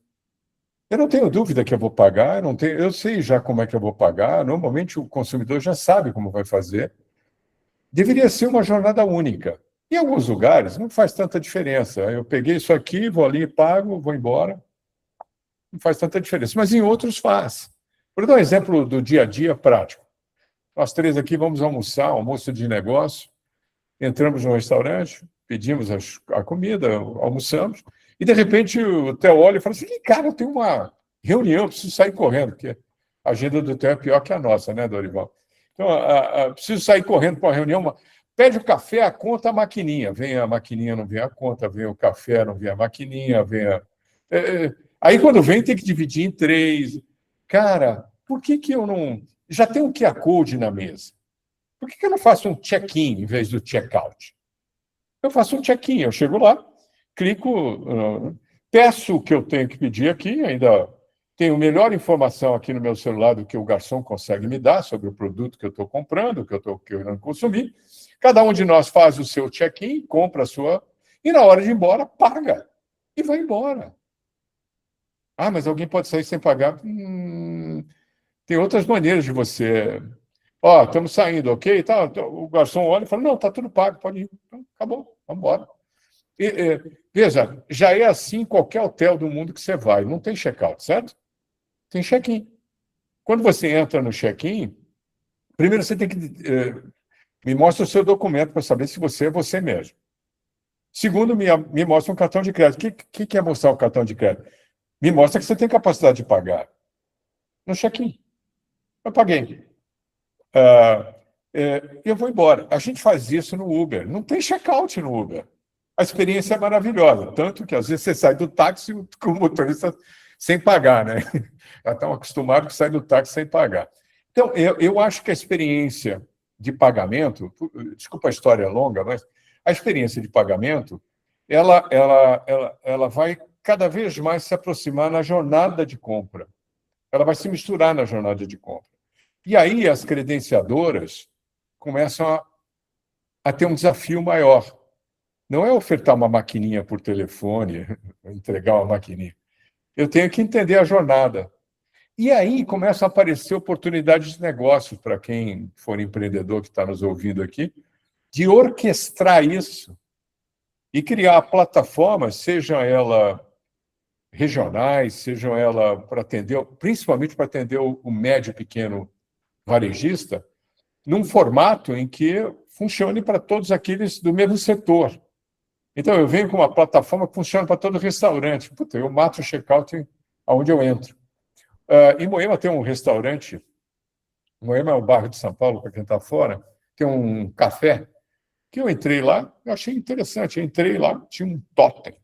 S2: Eu não tenho dúvida que eu vou pagar, eu sei já como é que eu vou pagar, normalmente o consumidor já sabe como vai fazer. Deveria ser uma jornada única. Em alguns lugares não faz tanta diferença. Eu peguei isso aqui, vou ali, pago, vou embora. Não faz tanta diferença. Mas em outros faz. Vou dar um exemplo do dia a dia prático. Nós três aqui vamos almoçar, almoço de negócio. Entramos no restaurante, pedimos a comida, almoçamos, e de repente o Theo olha e fala assim: cara, eu tenho uma reunião, preciso sair correndo, porque a agenda do Theo é pior que a nossa, né, Dorival? Então, preciso sair correndo para uma reunião. Pede o café, a conta, a maquininha. Vem a maquininha, não vem a conta, vem o café, não vem a maquininha, vem a. Aí, quando vem, tem que dividir em três. Cara, por que eu não. Já tem um QR Code na mesa. Por que eu não faço um check-in em vez do check-out? Eu faço um check-in, eu chego lá, clico, peço o que eu tenho que pedir aqui, ainda tenho melhor informação aqui no meu celular do que o garçom consegue me dar sobre o produto que eu estou comprando, que eu estou querendo consumir. Cada um de nós faz o seu check-in, compra a sua, e na hora de ir embora, paga. E vai embora. Ah, mas alguém pode sair sem pagar? Tem outras maneiras de você... estamos saindo, ok? Tá, o garçom olha e fala: não, está tudo pago, pode ir. Então, acabou, vamos embora. Veja, já é assim em qualquer hotel do mundo que você vai. Não tem check-out, certo? Tem check-in. Quando você entra no check-in, primeiro você tem que me mostra o seu documento para saber se você é você mesmo. Segundo, me mostra um cartão de crédito. O que é mostrar o cartão de crédito? Me mostra que você tem capacidade de pagar. No check-in. Eu paguei. Eu vou embora. A gente faz isso no Uber. Não tem check-out no Uber. A experiência é maravilhosa. Tanto que, às vezes, você sai do táxi com o motorista sem pagar, né? Já estão acostumados que sai do táxi sem pagar. Então, eu acho que a experiência de pagamento... Desculpa a história longa, mas a experiência de pagamento ela vai cada vez mais se aproximar na jornada de compra. Ela vai se misturar na jornada de compra. E aí as credenciadoras começam a ter um desafio maior. Não é ofertar uma maquininha por telefone, entregar uma maquininha. Eu tenho que entender a jornada. E aí começam a aparecer oportunidades de negócio para quem for empreendedor que está nos ouvindo aqui, de orquestrar isso e criar plataformas, sejam elas regionais, sejam elas para atender, principalmente para atender o médio e pequeno varejista, num formato em que funcione para todos aqueles do mesmo setor. Então, eu venho com uma plataforma que funciona para todo restaurante. Puta, eu mato o check-out aonde eu entro. Em Moema tem um restaurante Moema é o bairro de São Paulo, para quem está fora, tem um café, que eu entrei lá, eu achei interessante, eu entrei lá, tinha um totem.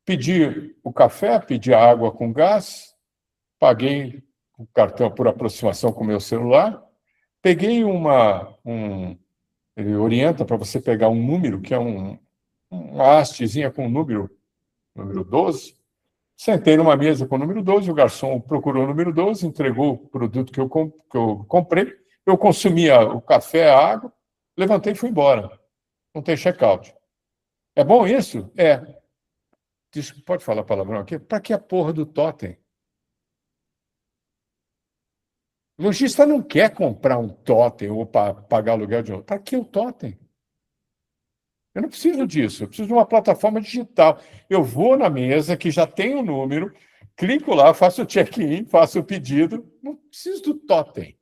S2: Pedi o café, pedi a água com gás, paguei o cartão por aproximação com o meu celular, peguei ele orienta para você pegar um número, que é uma hastezinha com o número 12. Sentei numa mesa com o número 12, o garçom procurou o número 12, entregou o produto que eu comprei, eu consumia o café, a água, levantei e fui embora. Não tem check-out. É bom isso? É. Pode falar palavrão aqui? Para que a porra do totem? O lojista não quer comprar um totem ou pagar aluguel de um. Para que o totem? Eu não preciso disso, eu preciso de uma plataforma digital. Eu vou na mesa que já tem o número, clico lá, faço o check-in, faço o pedido, não preciso do totem.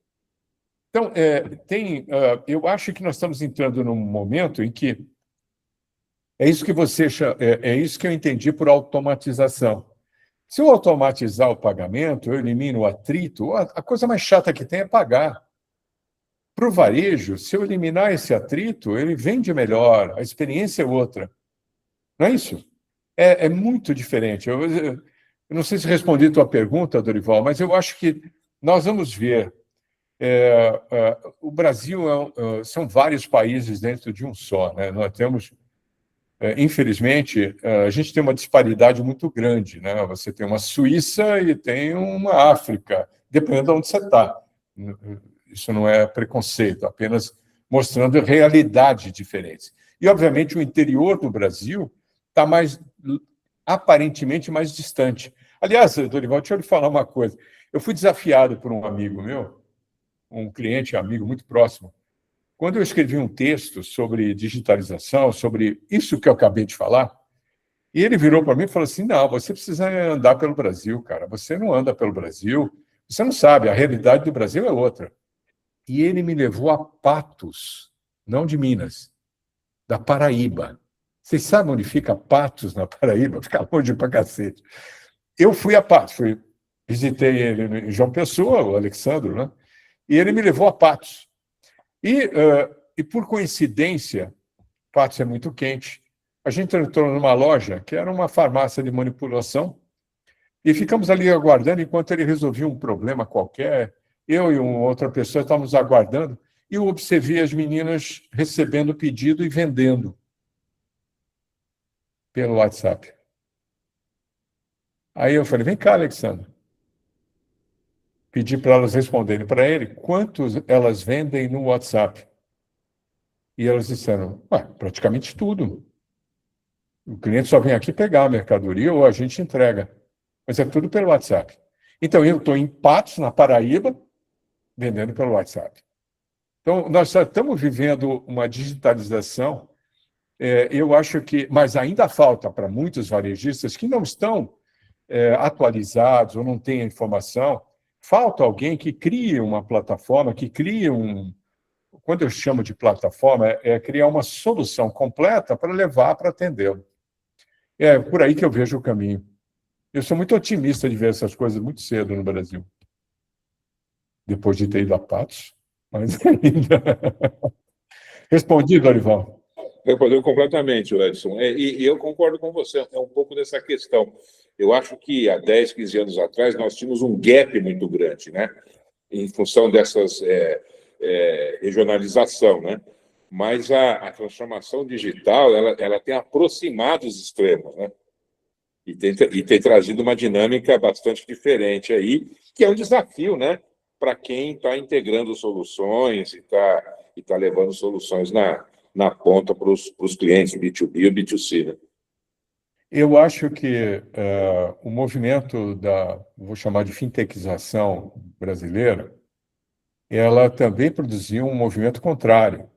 S2: Então, eu acho que nós estamos entrando num momento em que é isso que é isso que eu entendi por automatização. Se eu automatizar o pagamento, eu elimino o atrito, a coisa mais chata que tem é pagar. Para o varejo, se eu eliminar esse atrito, ele vende melhor, a experiência é outra. Não é isso? É muito diferente. Eu não sei se respondi a tua pergunta, Dorival, mas eu acho que nós vamos ver. O Brasil são vários países dentro de um só, né? Nós temos, infelizmente, a gente tem uma disparidade muito grande, né? Você tem uma Suíça e tem uma África, dependendo de onde você está. Isso não é preconceito, apenas mostrando realidades diferentes. E, obviamente, o interior do Brasil está aparentemente mais distante. Aliás, Dorival, deixa eu lhe falar uma coisa. Eu fui desafiado por um amigo meu, um cliente, amigo muito próximo, quando eu escrevi um texto sobre digitalização, sobre isso que eu acabei de falar, e ele virou para mim e falou assim, não, você precisa andar pelo Brasil, cara. Você não anda pelo Brasil, você não sabe, a realidade do Brasil é outra. E ele me levou a Patos, não de Minas, da Paraíba. Vocês sabem onde fica Patos, na Paraíba? Fica longe pra cacete. Eu fui a Patos, visitei ele em João Pessoa, o Alexandro, né? E ele me levou a Patos. E por coincidência, Patos é muito quente, a gente entrou numa loja que era uma farmácia de manipulação e ficamos ali aguardando enquanto ele resolvia um problema qualquer. Eu e uma outra pessoa estávamos aguardando e eu observei as meninas recebendo pedido e vendendo pelo WhatsApp. Aí eu falei, vem cá, Alexandre. Pedi para elas responderem para ele quantos elas vendem no WhatsApp. E elas disseram, praticamente tudo. O cliente só vem aqui pegar a mercadoria ou a gente entrega. Mas é tudo pelo WhatsApp. Então, eu estou em Patos, na Paraíba, vendendo pelo WhatsApp. Então, nós já estamos vivendo uma digitalização, eu acho que, mas ainda falta para muitos varejistas que não estão atualizados ou não têm a informação, falta alguém que crie uma plataforma, que crie quando eu chamo de plataforma, é criar uma solução completa para levar para atendê-lo. É por aí que eu vejo o caminho. Eu sou muito otimista de ver essas coisas muito cedo no Brasil. Depois de ter ido a Patos, mas ainda... Respondi, Dorival?
S3: Respondeu completamente, Edson. E eu concordo com você, é um pouco dessa questão. Eu acho que há 10, 15 anos atrás nós tínhamos um gap muito grande, né? Em função dessas regionalização, né? Mas a transformação digital ela tem aproximado os extremos, né? E tem trazido uma dinâmica bastante diferente aí, que é um desafio, né? Para quem está integrando soluções e está levando soluções na ponta para os clientes, B2B e B2C, né?
S2: Eu acho que o movimento vou chamar de fintechização brasileira, ela também produziu um movimento contrário.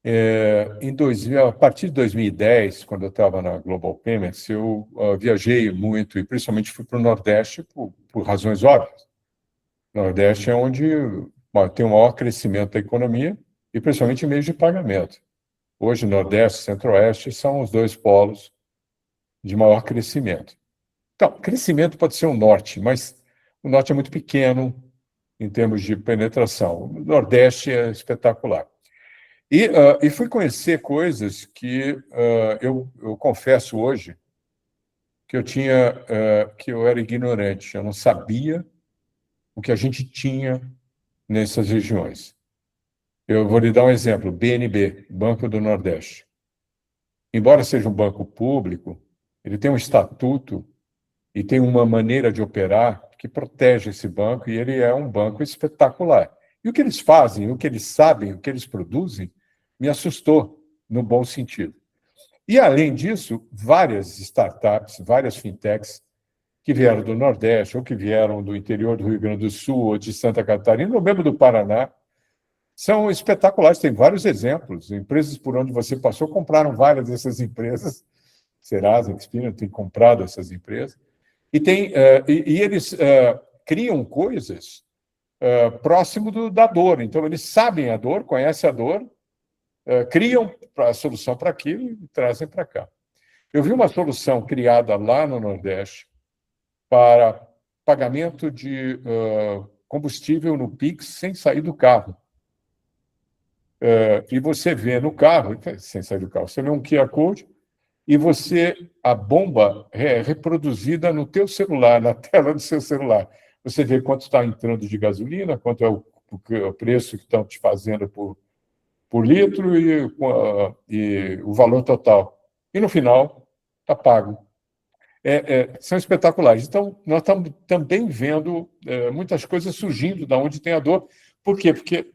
S2: A partir de 2010, quando eu estava na Global Payments, eu viajei muito, e principalmente fui para o Nordeste por razões óbvias. O Nordeste é onde tem o maior crescimento da economia, e principalmente em meios de pagamento. Hoje, Nordeste e Centro-Oeste são os dois polos de maior crescimento. Então, crescimento pode ser o Norte, mas o Norte é muito pequeno, em termos de penetração. O Nordeste é espetacular. E fui conhecer coisas que eu confesso hoje que que eu era ignorante, eu não sabia o que a gente tinha nessas regiões. Eu vou lhe dar um exemplo, BNB, Banco do Nordeste. Embora seja um banco público, ele tem um estatuto e tem uma maneira de operar que protege esse banco, e ele é um banco espetacular. E o que eles fazem, o que eles sabem, o que eles produzem, me assustou, no bom sentido. E, além disso, várias startups, várias fintechs que vieram do Nordeste ou que vieram do interior do Rio Grande do Sul ou de Santa Catarina, ou mesmo do Paraná, são espetaculares. Tem vários exemplos. Empresas por onde você passou compraram várias dessas empresas. Serasa, Experian tem comprado essas empresas. E eles criam coisas próximo da dor. Então, eles sabem a dor, conhecem a dor, criam a solução para aquilo e trazem para cá. Eu vi uma solução criada lá no Nordeste para pagamento de combustível no Pix sem sair do carro. E você vê no carro, sem sair do carro, você vê um QR Code e a bomba é reproduzida no teu celular, na tela do seu celular. Você vê quanto está entrando de gasolina, quanto é o preço que estão te fazendo por litro e o valor total. E, no final, está pago. São espetaculares. Então, nós estamos também vendo muitas coisas surgindo da onde tem a dor. Por quê? Porque,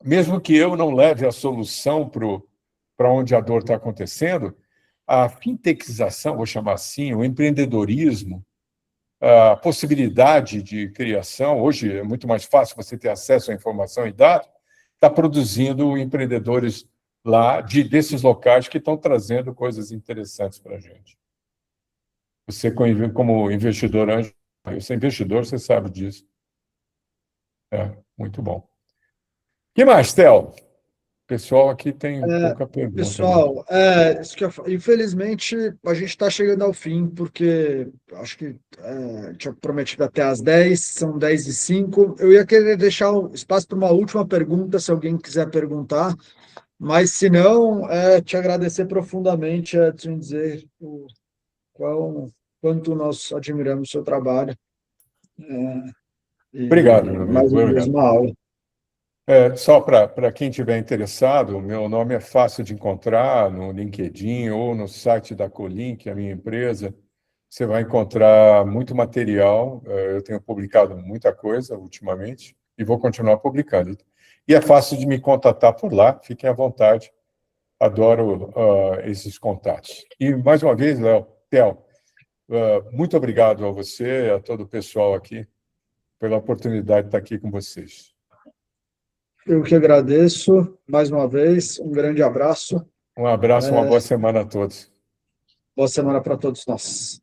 S2: mesmo que eu não leve a solução para onde a dor está acontecendo, a fintechização, vou chamar assim, o empreendedorismo, a possibilidade de criação, hoje é muito mais fácil você ter acesso à informação e dados, está produzindo empreendedores lá desses locais que estão trazendo coisas interessantes para a gente. Você, como investidor anjo, você é investidor, você sabe disso. Muito bom. O que mais, Theo? O pessoal aqui tem pouca pergunta.
S1: Pessoal, isso que infelizmente a gente está chegando ao fim, porque acho que tinha prometido até às 10, são 10h05. Eu ia querer deixar um espaço para uma última pergunta, se alguém quiser perguntar, mas se não, te agradecer profundamente, Edson, dizer quanto nós admiramos o seu trabalho.
S2: Obrigado, meu amigo.
S1: Mais uma vez, uma aula.
S2: Só para quem estiver interessado, o meu nome é fácil de encontrar no LinkedIn ou no site da Colin, que é a minha empresa. Você vai encontrar muito material. Eu tenho publicado muita coisa ultimamente e vou continuar publicando. E é fácil de me contatar por lá, fiquem à vontade. Adoro esses contatos. E, mais uma vez, Theo, muito obrigado a você e a todo o pessoal aqui pela oportunidade de estar aqui com vocês.
S1: Eu que agradeço, mais uma vez, um grande abraço.
S2: Um abraço, uma boa semana a todos.
S1: Boa semana para todos nós.